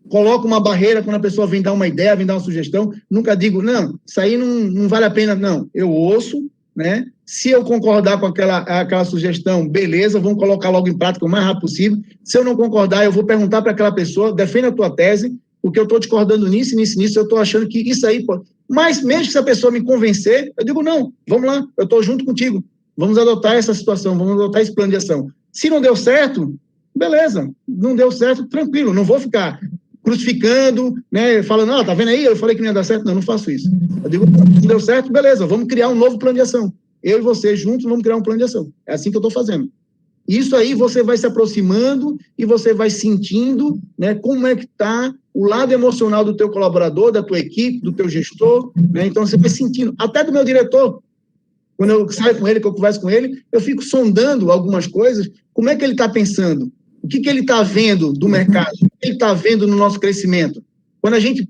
coloco uma barreira quando a pessoa vem dar uma ideia, vem dar uma sugestão, nunca digo, não, isso aí não vale a pena, não. Eu ouço, né? Se eu concordar com aquela sugestão, beleza, vamos colocar logo em prática o mais rápido possível. Se eu não concordar, eu vou perguntar para aquela pessoa, defenda a tua tese, porque eu estou discordando nisso, eu estou achando que isso aí pode... Mas mesmo que essa pessoa me convencer, eu digo, não, vamos lá, eu estou junto contigo, vamos adotar essa situação, vamos adotar esse plano de ação. Se não deu certo, beleza, não deu certo, tranquilo, não vou ficar crucificando, né, falando, tá vendo aí, eu falei que não ia dar certo, não faço isso. Eu digo, não deu certo, beleza, vamos criar um novo plano de ação. Eu e você juntos vamos criar um plano de ação. É assim que eu estou fazendo. Isso aí você vai se aproximando e você vai sentindo, né, como é que está o lado emocional do teu colaborador, da tua equipe, do teu gestor, né? Então você vai sentindo, até do meu diretor, quando eu saio com ele, que eu converso com ele, eu fico sondando algumas coisas, como é que ele está pensando, o que ele está vendo do mercado, o que ele está vendo no nosso crescimento. Quando a gente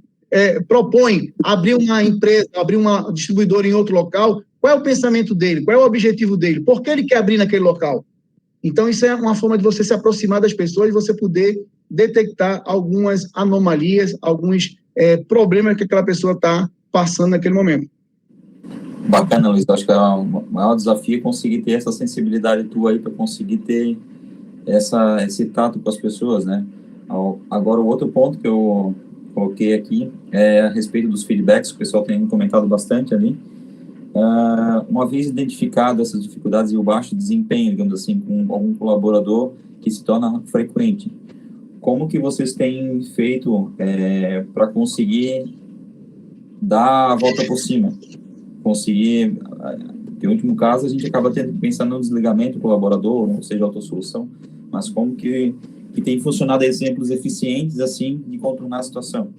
propõe abrir uma empresa, abrir uma distribuidora em outro local, qual é o pensamento dele, qual é o objetivo dele, por que ele quer abrir naquele local? Então, isso é uma forma de você se aproximar das pessoas e você poder detectar algumas anomalias, alguns problemas que aquela pessoa está passando naquele momento. Bacana, Luiz. Acho que o maior desafio é conseguir ter essa sensibilidade tua aí para conseguir ter esse tato com as pessoas, né? Agora, o outro ponto que eu coloquei aqui é a respeito dos feedbacks, que o pessoal tem comentado bastante ali. Uma vez identificado essas dificuldades e o baixo desempenho, digamos assim, com algum colaborador que se torna frequente, como que vocês têm feito para conseguir dar a volta por cima? Conseguir, em último caso, a gente acaba pensando no desligamento do colaborador, ou seja, autossolução, mas como que tem funcionado exemplos eficientes, assim, de contornar a situação?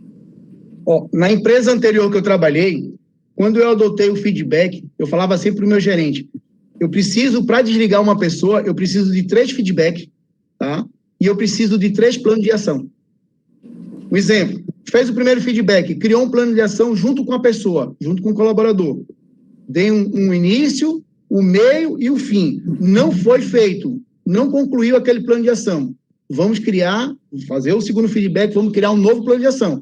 Na empresa anterior que eu trabalhei, quando eu adotei o feedback, eu falava sempre para o meu gerente, eu preciso, para desligar uma pessoa, eu preciso de 3 feedbacks, tá? E eu preciso de 3 planos de ação. Um exemplo, fez o primeiro feedback, criou um plano de ação junto com a pessoa, junto com o colaborador. Dei um início, o meio e o fim. Não foi feito, não concluiu aquele plano de ação. Vamos fazer o segundo feedback, vamos criar um novo plano de ação.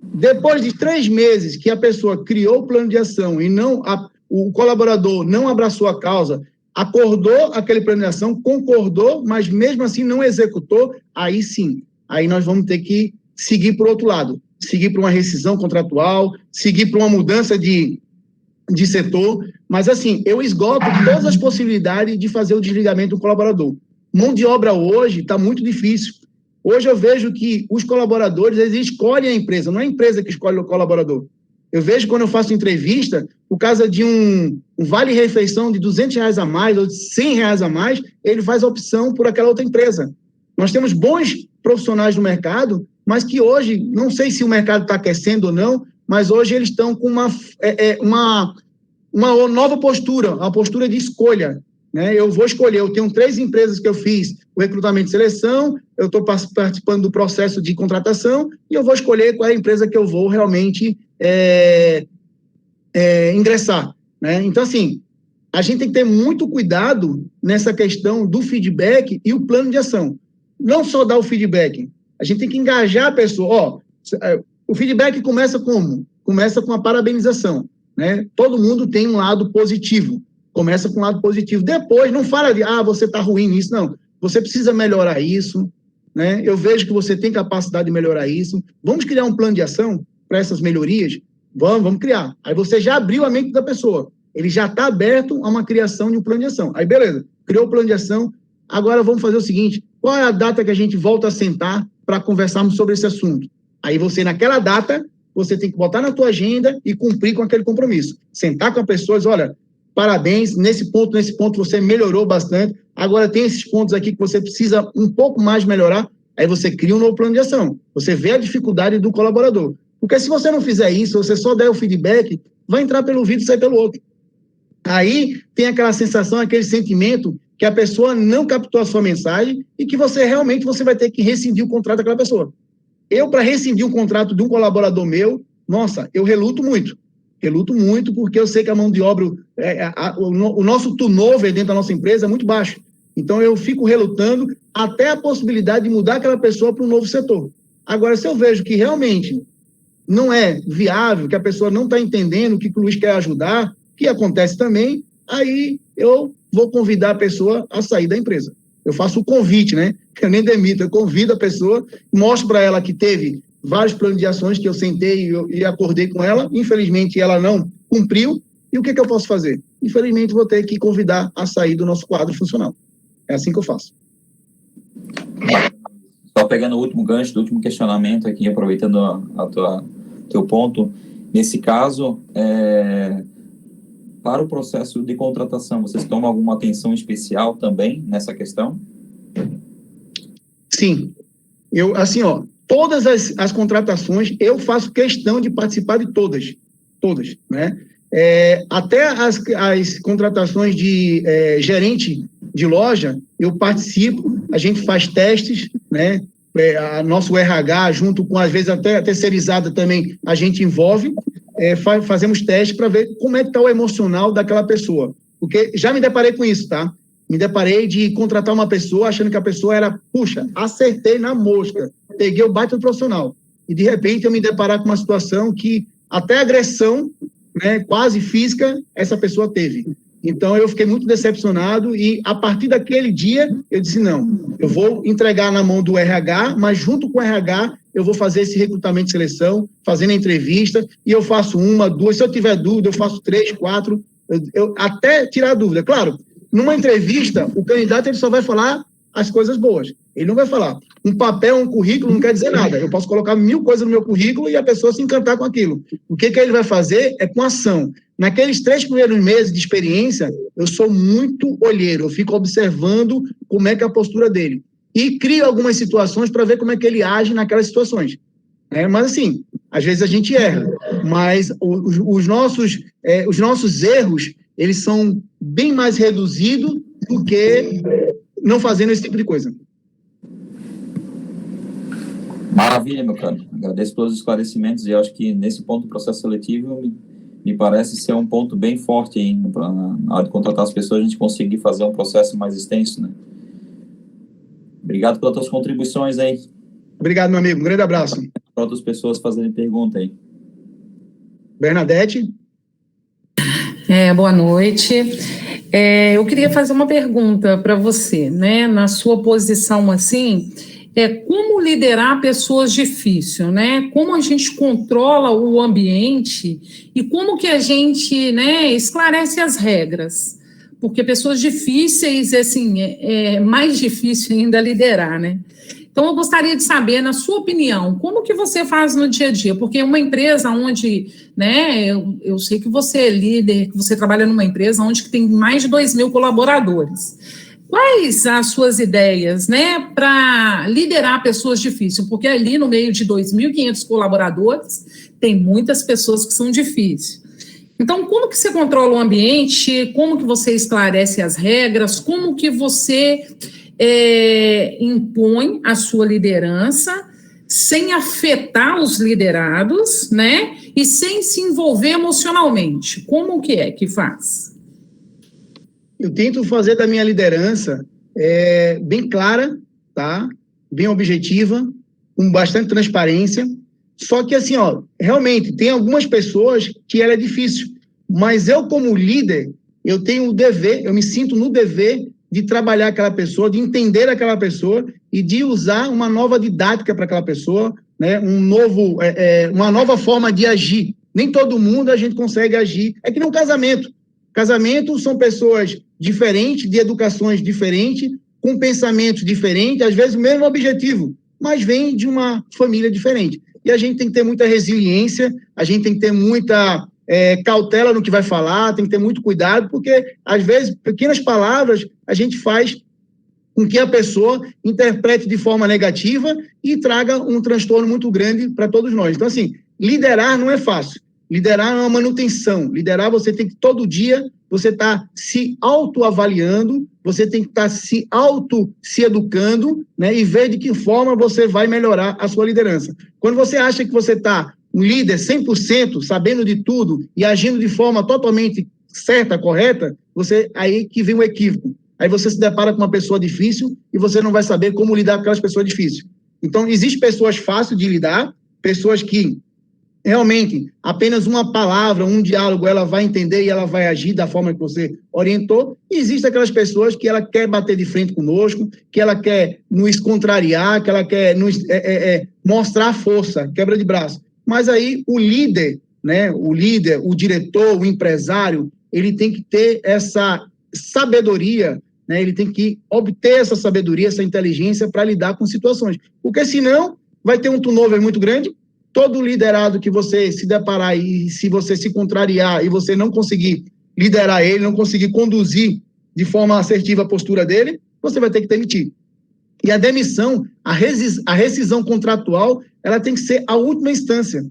Depois de 3 meses que a pessoa criou o plano de ação e o colaborador não abraçou a causa, acordou aquele plano de ação, concordou, mas mesmo assim não executou, aí sim, aí nós vamos ter que seguir para o outro lado, seguir para uma rescisão contratual, seguir para uma mudança de setor, mas assim, eu esgoto todas as possibilidades de fazer o desligamento do colaborador. Mão de obra hoje está muito difícil. Hoje eu vejo que os colaboradores, eles escolhem a empresa, não é a empresa que escolhe o colaborador. Eu vejo quando eu faço entrevista, por causa de um vale-refeição de R$200 a mais ou de R$100 a mais, ele faz a opção por aquela outra empresa. Nós temos bons profissionais no mercado, mas que hoje, não sei se o mercado está aquecendo ou não, mas hoje eles estão com uma nova postura, uma postura de escolha. Né? Eu vou escolher, eu tenho 3 empresas que eu fiz o recrutamento e seleção, eu estou participando do processo de contratação e eu vou escolher qual é a empresa que eu vou realmente ingressar. Né? Então, assim, a gente tem que ter muito cuidado nessa questão do feedback e o plano de ação. Não só dar o feedback, a gente tem que engajar a pessoa. O feedback começa como? Começa com a parabenização. Né? Todo mundo tem um lado positivo. Começa com um lado positivo. Depois, não fala de, você está ruim nisso, não. Você precisa melhorar isso, né? Eu vejo que você tem capacidade de melhorar isso. Vamos criar um plano de ação para essas melhorias? Vamos criar. Aí você já abriu a mente da pessoa. Ele já está aberto a uma criação de um plano de ação. Aí, beleza, criou o plano de ação. Agora vamos fazer o seguinte, qual é a data que a gente volta a sentar para conversarmos sobre esse assunto? Aí você, naquela data, você tem que botar na tua agenda e cumprir com aquele compromisso. Sentar com a pessoa e dizer, olha, parabéns, nesse ponto você melhorou bastante, agora tem esses pontos aqui que você precisa um pouco mais melhorar, aí você cria um novo plano de ação, você vê a dificuldade do colaborador, porque se você não fizer isso, você só der o feedback, vai entrar pelo ouvido e sair pelo outro. Aí tem aquela sensação, aquele sentimento que a pessoa não captou a sua mensagem e que você vai ter que rescindir o contrato daquela pessoa. Eu, para rescindir um contrato de um colaborador meu, nossa, eu reluto muito porque eu sei que a mão de obra, o nosso turnover dentro da nossa empresa é muito baixo. Então, eu fico relutando até a possibilidade de mudar aquela pessoa para um novo setor. Agora, se eu vejo que realmente não é viável, que a pessoa não está entendendo o que o Luiz quer ajudar, que acontece também, aí eu vou convidar a pessoa a sair da empresa. Eu faço o convite, né? Eu nem demito, eu convido a pessoa, mostro para ela que teve vários planos de ações que eu sentei e acordei com ela, infelizmente ela não cumpriu, e o que eu posso fazer? Infelizmente vou ter que convidar a sair do nosso quadro funcional. É assim que eu faço. Só pegando o último gancho, do último questionamento aqui, aproveitando teu ponto, nesse caso, para o processo de contratação, vocês tomam alguma atenção especial também nessa questão? Sim. Todas as contratações, eu faço questão de participar de todas, né? Até as contratações de gerente de loja, eu participo, a gente faz testes, né? Nosso RH, junto com, às vezes, até a terceirizada também, a gente envolve, fazemos testes para ver como é que está o emocional daquela pessoa. Porque já me deparei com isso, tá? Me deparei de contratar uma pessoa achando que a pessoa era, puxa, acertei na mosca, peguei o baita do profissional. E, de repente, eu me deparar com uma situação que até agressão, né, quase física, essa pessoa teve. Então, eu fiquei muito decepcionado e, a partir daquele dia, eu disse, não, eu vou entregar na mão do RH, mas junto com o RH, eu vou fazer esse recrutamento de seleção, fazendo a entrevista, e eu faço 1, 2, se eu tiver dúvida, eu faço 3, 4, até tirar a dúvida. Claro, numa entrevista, o candidato ele só vai falar as coisas boas. Ele não vai falar. Um papel, um currículo não quer dizer nada. Eu posso colocar 1000 coisas no meu currículo e a pessoa se encantar com aquilo. O que ele vai fazer é com ação. Naqueles 3 primeiros meses de experiência, eu sou muito olheiro. Eu fico observando como é que é a postura dele. E crio algumas situações para ver como é que ele age naquelas situações. Mas, assim, às vezes a gente erra. Mas os nossos erros, eles são bem mais reduzidos do que não fazendo esse tipo de coisa. Maravilha, meu caro. Agradeço todos os esclarecimentos e acho que nesse ponto do processo seletivo me parece ser um ponto bem forte aí, na hora de contratar as pessoas, a gente conseguir fazer um processo mais extenso, né? Obrigado pelas tuas contribuições aí. Obrigado, meu amigo. Um grande abraço. Para outras pessoas fazerem pergunta aí. Bernadette? Boa noite. Eu queria fazer uma pergunta para você, né? Na sua posição, assim, como liderar pessoas difíceis, né? Como a gente controla o ambiente e como que a gente, né, esclarece as regras? Porque pessoas difíceis, assim, é mais difícil ainda liderar, né? Então, eu gostaria de saber, na sua opinião, como que você faz no dia a dia? Porque uma empresa onde, né, eu sei que você é líder, que você trabalha numa empresa onde tem mais de 2.000 colaboradores. Quais as suas ideias, né, para liderar pessoas difíceis? Porque ali no meio de 2.500 colaboradores, tem muitas pessoas que são difíceis. Então, como que você controla o ambiente? Como que você esclarece as regras? Como que você impõe a sua liderança sem afetar os liderados, né? E sem se envolver emocionalmente? Como que é que faz? Eu tento fazer da minha liderança bem clara, tá? Bem objetiva, com bastante transparência. Só que, assim, realmente, tem algumas pessoas que ela é difícil. Mas eu, como líder, eu tenho o dever, eu me sinto no dever de trabalhar aquela pessoa, de entender aquela pessoa e de usar uma nova didática para aquela pessoa, né? Uma nova forma de agir. Nem todo mundo a gente consegue agir. É que nem um casamento. Casamento são pessoas diferentes, de educações diferentes, com pensamentos diferentes, às vezes o mesmo objetivo, mas vem de uma família diferente. E a gente tem que ter muita resiliência, a gente tem que ter muita cautela no que vai falar, tem que ter muito cuidado, porque, às vezes, pequenas palavras a gente faz com que a pessoa interprete de forma negativa e traga um transtorno muito grande para todos nós. Então, assim, liderar não é fácil. Liderar é uma manutenção. Liderar, você tem que, todo dia, você está se autoavaliando, você tem que estar se educando, né, e ver de que forma você vai melhorar a sua liderança. Quando você acha que você está um líder 100%, sabendo de tudo e agindo de forma totalmente certa, correta, aí que vem o equívoco. Aí você se depara com uma pessoa difícil e você não vai saber como lidar com aquelas pessoas difíceis. Então, existem pessoas fáceis de lidar, pessoas que realmente apenas uma palavra, um diálogo, ela vai entender e ela vai agir da forma que você orientou. E existem aquelas pessoas que ela quer bater de frente conosco, que ela quer nos contrariar, que ela quer nos mostrar força, quebra de braço. Mas aí o líder, né, o diretor, o empresário, ele tem que ter essa sabedoria, né, ele tem que obter essa sabedoria, essa inteligência para lidar com situações. Porque senão vai ter um turnover muito grande. Todo liderado que você se deparar e se você se contrariar e você não conseguir liderar ele, não conseguir conduzir de forma assertiva a postura dele, você vai ter que demitir. E a demissão, a rescisão contratual, ela tem que ser a última instância.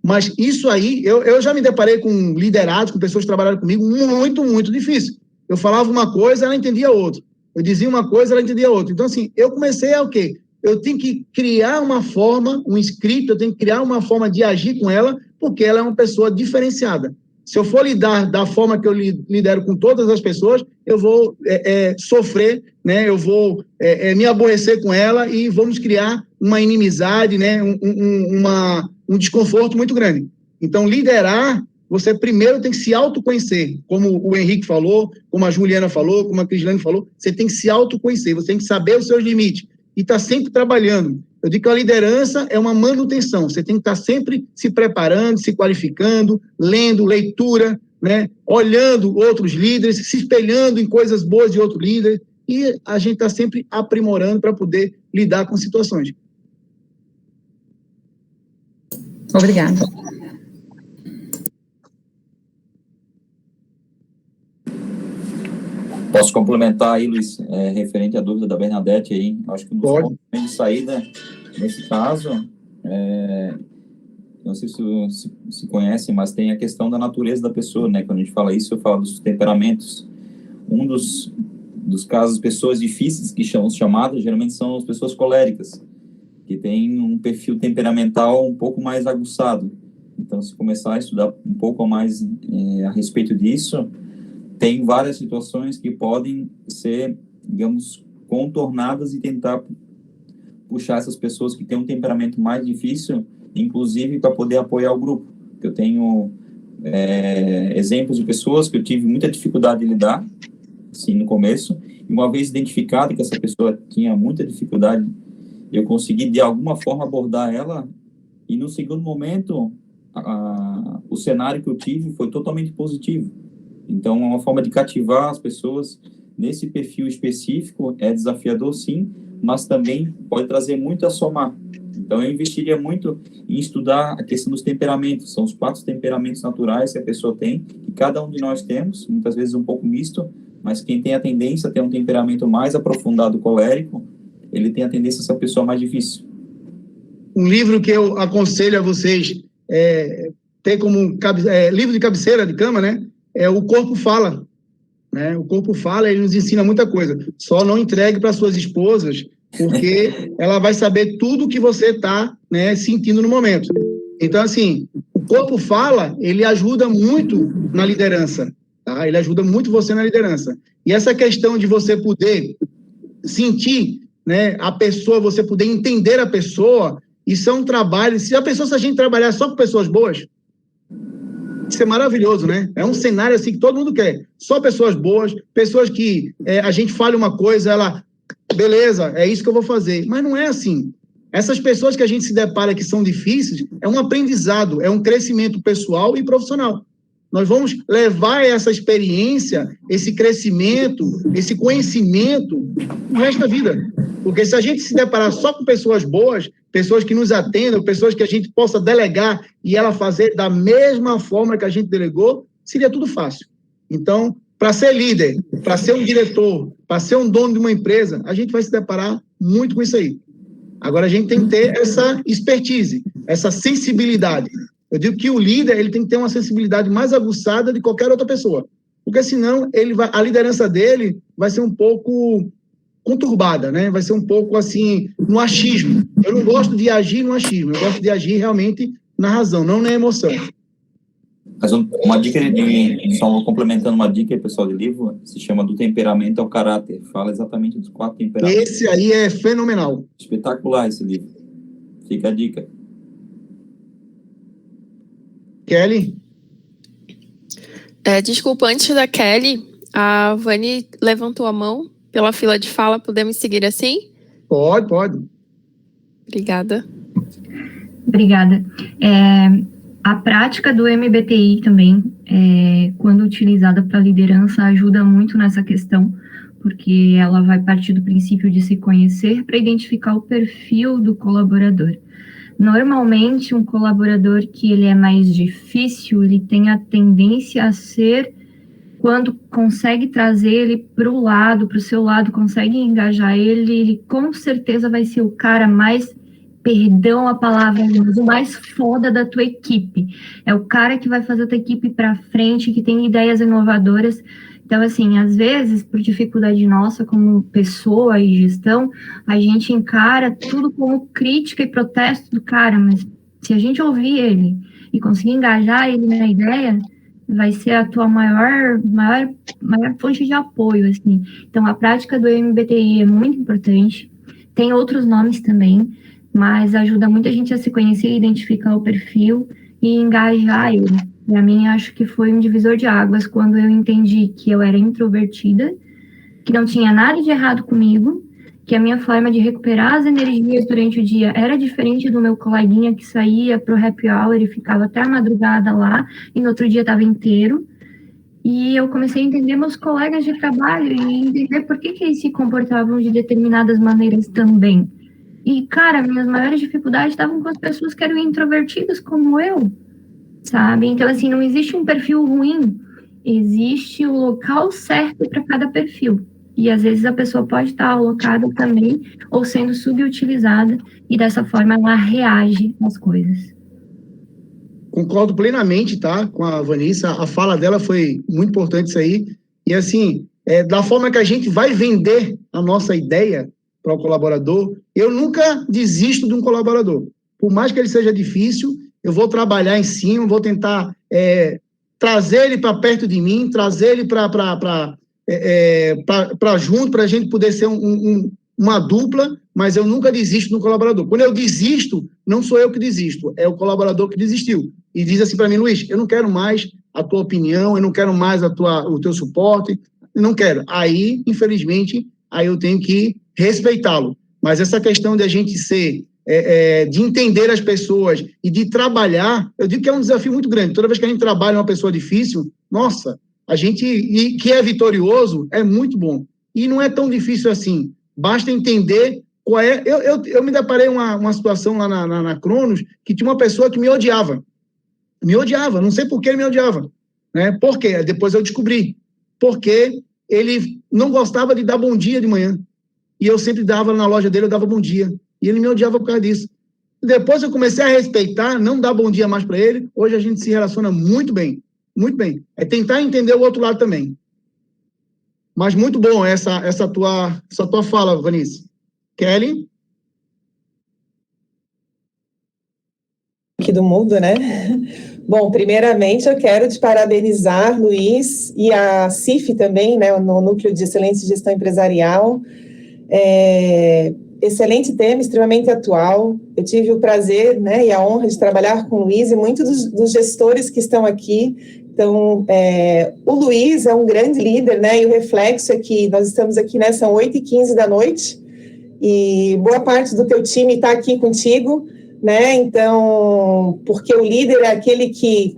Mas isso aí, eu já me deparei com liderados, com pessoas que trabalharam comigo, muito, muito difícil. Eu falava uma coisa, ela entendia outra. Eu dizia uma coisa, ela entendia outra. Então, assim, eu comecei a o quê? Eu tenho que criar uma forma, um script, eu tenho que criar uma forma de agir com ela, porque ela é uma pessoa diferenciada. Se eu for lidar da forma que eu lidero com todas as pessoas, eu vou sofrer, né? Eu vou me aborrecer com ela e vamos criar uma inimizade, né? Um desconforto muito grande. Então, liderar, você primeiro tem que se autoconhecer, como o Henrique falou, como a Juliana falou, como a Crislane falou, você tem que se autoconhecer, você tem que saber os seus limites e estar sempre trabalhando. Eu digo que a liderança é uma manutenção, você tem que estar sempre se preparando, se qualificando, lendo, leitura, né? Olhando outros líderes, se espelhando em coisas boas de outro líder, e a gente está sempre aprimorando para poder lidar com situações. Obrigada. Posso complementar aí, Luiz, referente à dúvida da Bernadette aí? Acho que um dos pontos de saída, nesse caso, não sei se conhecem, mas tem a questão da natureza da pessoa, né? Quando a gente fala isso, eu falo dos temperamentos. Um dos casos, pessoas difíceis que são chamadas, geralmente são as pessoas coléricas, que têm um perfil temperamental um pouco mais aguçado. Então, se começar a estudar um pouco mais a respeito disso, tem várias situações que podem ser, digamos, contornadas e tentar puxar essas pessoas que têm um temperamento mais difícil, inclusive para poder apoiar o grupo. Eu tenho exemplos de pessoas que eu tive muita dificuldade de lidar, assim, no começo, e uma vez identificado que essa pessoa tinha muita dificuldade, eu consegui, de alguma forma, abordar ela, e no segundo momento, o cenário que eu tive foi totalmente positivo. Então, é uma forma de cativar as pessoas nesse perfil específico, é desafiador, sim, mas também pode trazer muito a somar. Então, eu investiria muito em estudar a questão dos temperamentos. São os 4 temperamentos naturais que a pessoa tem, que cada um de nós temos, muitas vezes um pouco misto, mas quem tem a tendência a ter um temperamento mais aprofundado, colérico, ele tem a tendência a ser a pessoa mais difícil. Um livro que eu aconselho a vocês ter como livro de cabeceira de cama, né? É O Corpo Fala, né? O Corpo Fala, ele nos ensina muita coisa. Só não entregue para suas esposas, porque ela vai saber tudo o que você está, né, sentindo no momento. Então, assim, o Corpo Fala, ele ajuda muito na liderança, tá? Ele ajuda muito você na liderança. E essa questão de você poder sentir, né, a pessoa, você poder entender a pessoa, isso é um trabalho. Se a gente trabalhar só com pessoas boas, isso é maravilhoso, né? É um cenário assim que todo mundo quer. Só pessoas boas, pessoas que a gente fala uma coisa, ela, beleza, é isso que eu vou fazer. Mas não é assim. Essas pessoas que a gente se depara que são difíceis, é um aprendizado, é um crescimento pessoal e profissional. Nós vamos levar essa experiência, esse crescimento, esse conhecimento o resto da vida. Porque se a gente se deparar só com pessoas boas, pessoas que nos atendam, pessoas que a gente possa delegar e ela fazer da mesma forma que a gente delegou, seria tudo fácil. Então, para ser líder, para ser um diretor, para ser um dono de uma empresa, a gente vai se deparar muito com isso aí. Agora, a gente tem que ter essa expertise, essa sensibilidade. Eu digo que o líder, ele tem que ter uma sensibilidade mais aguçada de qualquer outra pessoa. Porque senão a liderança dele vai ser um pouco conturbada, né? Vai ser um pouco assim, no achismo. Eu não gosto de agir no achismo, eu gosto de agir realmente na razão, não na emoção. Mas uma dica só complementando uma dica, pessoal, de livro, se chama Do Temperamento ao Caráter. Fala exatamente dos 4 temperamentos. Esse aí é fenomenal. Espetacular esse livro. Fica a dica. Kelly? Desculpa, antes da Kelly, a Vani levantou a mão pela fila de fala. Podemos seguir assim? Pode. Obrigada. Obrigada. A prática do MBTI também, quando utilizada para liderança, ajuda muito nessa questão, porque ela vai partir do princípio de se conhecer para identificar o perfil do colaborador. Normalmente, um colaborador que ele é mais difícil, ele tem a tendência a ser, quando consegue trazer ele para o lado, para o seu lado, consegue engajar ele com certeza vai ser o cara mais, perdão a palavra, mas o mais foda da tua equipe. É o cara que vai fazer a tua equipe para frente, que tem ideias inovadoras. Então, assim, às vezes, por dificuldade nossa como pessoa e gestão, a gente encara tudo como crítica e protesto do cara, mas se a gente ouvir ele e conseguir engajar ele na ideia, vai ser a tua maior fonte de apoio, assim. Então, a prática do MBTI é muito importante. Tem outros nomes também, mas ajuda muita gente a se conhecer, identificar o perfil e engajar ele. Para mim, acho que foi um divisor de águas quando eu entendi que eu era introvertida, que não tinha nada de errado comigo, que a minha forma de recuperar as energias durante o dia era diferente do meu coleguinha que saía pro happy hour e ficava até a madrugada lá, e no outro dia estava inteiro. E eu comecei a entender meus colegas de trabalho e entender por que eles se comportavam de determinadas maneiras também. E, cara, minhas maiores dificuldades estavam com as pessoas que eram introvertidas como eu, sabe? Então, assim, não existe um perfil ruim, existe o local certo para cada perfil. E, às vezes, a pessoa pode estar alocada também ou sendo subutilizada e, dessa forma, ela reage às coisas. Concordo plenamente, tá, com a Vanessa. A fala dela foi muito importante isso aí. E, assim, da forma que a gente vai vender a nossa ideia para o colaborador, eu nunca desisto de um colaborador. Por mais que ele seja difícil, eu vou trabalhar em cima, vou tentar trazer ele para perto de mim, trazer ele para junto, para a gente poder ser uma dupla, mas eu nunca desisto do colaborador. Quando eu desisto, não sou eu que desisto, é o colaborador que desistiu. E diz assim para mim: Luiz, eu não quero mais a tua opinião, eu não quero mais o teu suporte, eu não quero. Aí, infelizmente, aí eu tenho que respeitá-lo. Mas essa questão de a gente ser, de entender as pessoas e de trabalhar, eu digo que é um desafio muito grande. Toda vez que a gente trabalha uma pessoa difícil, nossa, e que é vitorioso, é muito bom. E não é tão difícil assim. Basta entender qual é... Eu me deparei uma situação lá na Cronos, que tinha uma pessoa que me odiava. Não sei por que ele me odiava. Né? Por quê? Depois eu descobri. Porque ele não gostava de dar bom dia de manhã. E eu sempre dava na loja dele, eu dava bom dia. E ele me odiava por causa disso. Depois eu comecei a respeitar, não dar bom dia mais para ele. Hoje a gente se relaciona muito bem. Muito bem. É tentar entender o outro lado também. Mas muito bom essa tua fala, Vanessa. Kelly? Aqui do mundo, né? Bom, primeiramente eu quero te parabenizar, Luiz, e a CIF também, né, no Núcleo de Excelência e Gestão Empresarial. Excelente tema, extremamente atual. Eu tive o prazer, né, e a honra de trabalhar com o Luiz e muitos dos gestores que estão aqui. Então, o Luiz é um grande líder, né, e o reflexo é que nós estamos aqui, né, são 8h15 da noite, e boa parte do teu time está aqui contigo, né, então, porque o líder é aquele que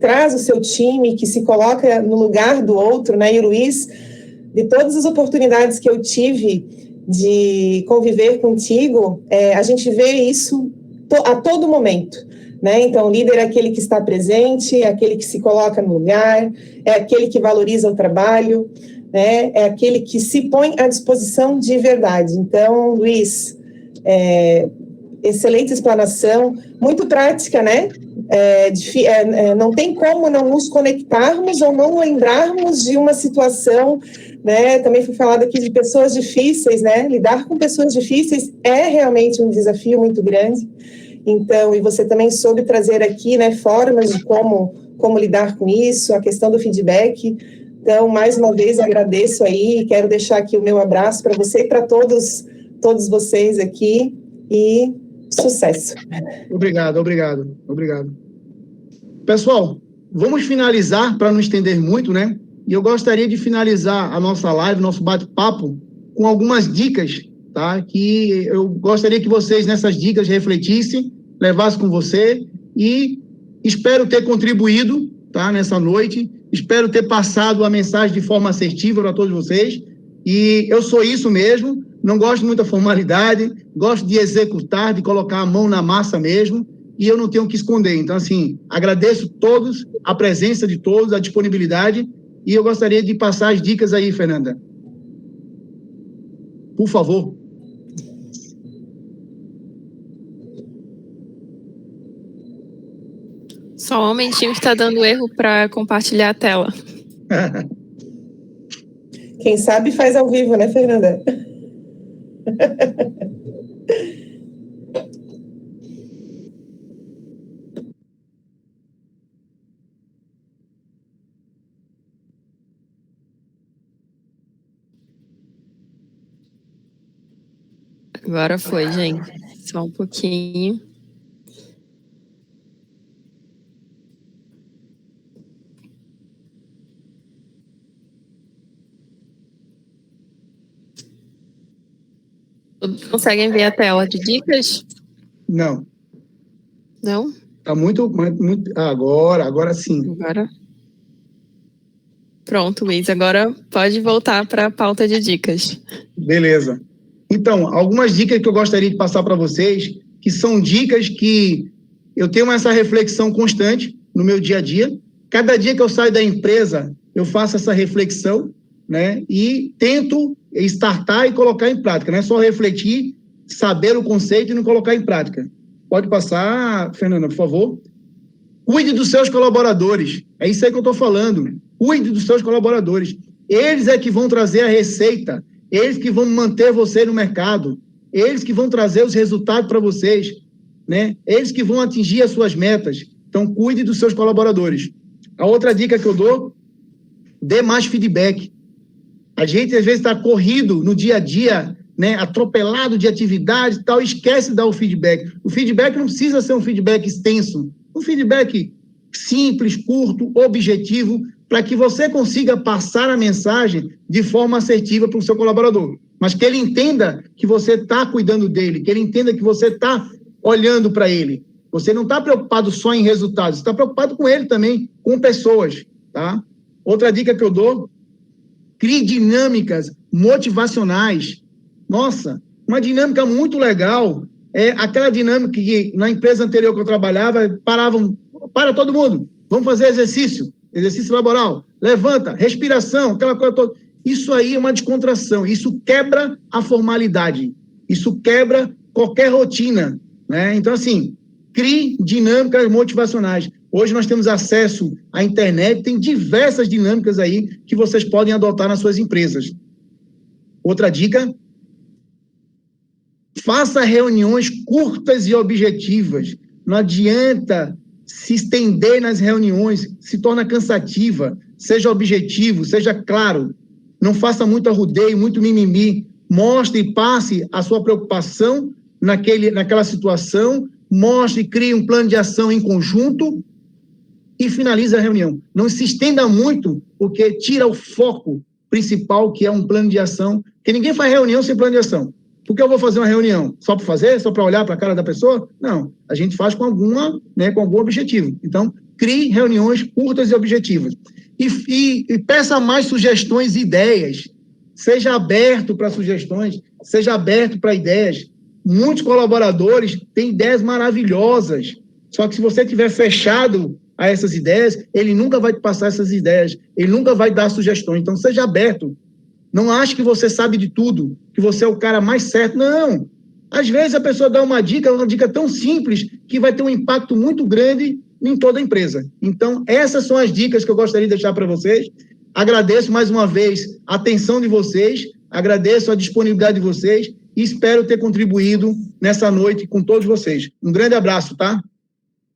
traz o seu time, que se coloca no lugar do outro, né, e o Luiz, de todas as oportunidades que eu tive de conviver contigo, a gente vê isso a todo momento, né? Então, o líder é aquele que está presente, é aquele que se coloca no lugar, é aquele que valoriza o trabalho, né? É aquele que se põe à disposição de verdade. Então, Luiz, excelente explanação, muito prática, né? Não tem como não nos conectarmos ou não lembrarmos de uma situação, né? Também foi falado aqui de pessoas difíceis, né? Lidar com pessoas difíceis é realmente um desafio muito grande. Então, e você também soube trazer aqui, né, formas de como lidar com isso, a questão do feedback. Então, mais uma vez, agradeço aí, quero deixar aqui o meu abraço para você e para todos vocês aqui, e sucesso. Obrigado. Pessoal, vamos finalizar, para não estender muito, né? E eu gostaria de finalizar a nossa live, nosso bate-papo, com algumas dicas, tá? Que eu gostaria que vocês, nessas dicas, refletissem, levassem com você, e espero ter contribuído, tá? Nessa noite, espero ter passado a mensagem de forma assertiva para todos vocês, e eu sou isso mesmo, não gosto muito da formalidade, gosto de executar, de colocar a mão na massa mesmo, e eu não tenho o que esconder. Então, assim, agradeço todos, a presença de todos, a disponibilidade, e eu gostaria de passar as dicas aí, Fernanda. Por favor. Só um momentinho que está dando erro para compartilhar a tela. Quem sabe faz ao vivo, né, Fernanda? Agora foi, gente. Só um pouquinho. Todos conseguem ver a tela de dicas? Não. Não? Está muito... Agora sim. Agora. Pronto, Luiz. Agora pode voltar para a pauta de dicas. Beleza. Então, algumas dicas que eu gostaria de passar para vocês, que são dicas que eu tenho essa reflexão constante no meu dia a dia. Cada dia que eu saio da empresa, eu faço essa reflexão, né? E tento startar e colocar em prática. Não é só refletir, saber o conceito e não colocar em prática. Pode passar, Fernanda, por favor. Cuide dos seus colaboradores. É isso aí que eu estou falando. Cuide dos seus colaboradores. Eles é que vão trazer a receita. Eles que vão manter você no mercado. Eles que vão trazer os resultados para vocês, né? Eles que vão atingir as suas metas. Então, cuide dos seus colaboradores. A outra dica que eu dou, dê mais feedback. A gente, às vezes, está corrido no dia a dia, né? Atropelado de atividades e tal, esquece de dar o feedback. O feedback não precisa ser um feedback extenso. Um feedback simples, curto, objetivo, para que você consiga passar a mensagem de forma assertiva para o seu colaborador. Mas que ele entenda que você está cuidando dele, que ele entenda que você está olhando para ele. Você não está preocupado só em resultados, você está preocupado com ele também, com pessoas, tá? Outra dica que eu dou, crie dinâmicas motivacionais. Nossa, uma dinâmica muito legal é aquela dinâmica que na empresa anterior que eu trabalhava, para todo mundo, vamos fazer exercício laboral, levanta, respiração, aquela coisa toda. Isso aí é uma descontração, isso quebra a formalidade, isso quebra qualquer rotina, né? Então, assim, crie dinâmicas motivacionais. Hoje nós temos acesso à internet, tem diversas dinâmicas aí que vocês podem adotar nas suas empresas. Outra dica, faça reuniões curtas e objetivas. Não adianta se estender nas reuniões, se torna cansativa. Seja objetivo, seja claro. Não faça muito arrudeio, muito mimimi. Mostre e passe a sua preocupação naquela situação. Mostre e crie um plano de ação em conjunto e finalize a reunião. Não se estenda muito, porque tira o foco principal, que é um plano de ação. Porque ninguém faz reunião sem plano de ação. Por que eu vou fazer uma reunião? Só para fazer? Só para olhar para a cara da pessoa? Não. A gente faz com algum objetivo. Então, crie reuniões curtas e objetivas. E peça mais sugestões e ideias. Seja aberto para sugestões, seja aberto para ideias. Muitos colaboradores têm ideias maravilhosas. Só que se você estiver fechado a essas ideias, ele nunca vai te passar essas ideias. Ele nunca vai dar sugestões. Então, seja aberto. Não ache que você sabe de tudo, que você é o cara mais certo. Não. Às vezes a pessoa dá uma dica tão simples que vai ter um impacto muito grande em toda a empresa. Então, essas são as dicas que eu gostaria de deixar para vocês. Agradeço mais uma vez a atenção de vocês, agradeço a disponibilidade de vocês e espero ter contribuído nessa noite com todos vocês. Um grande abraço, tá?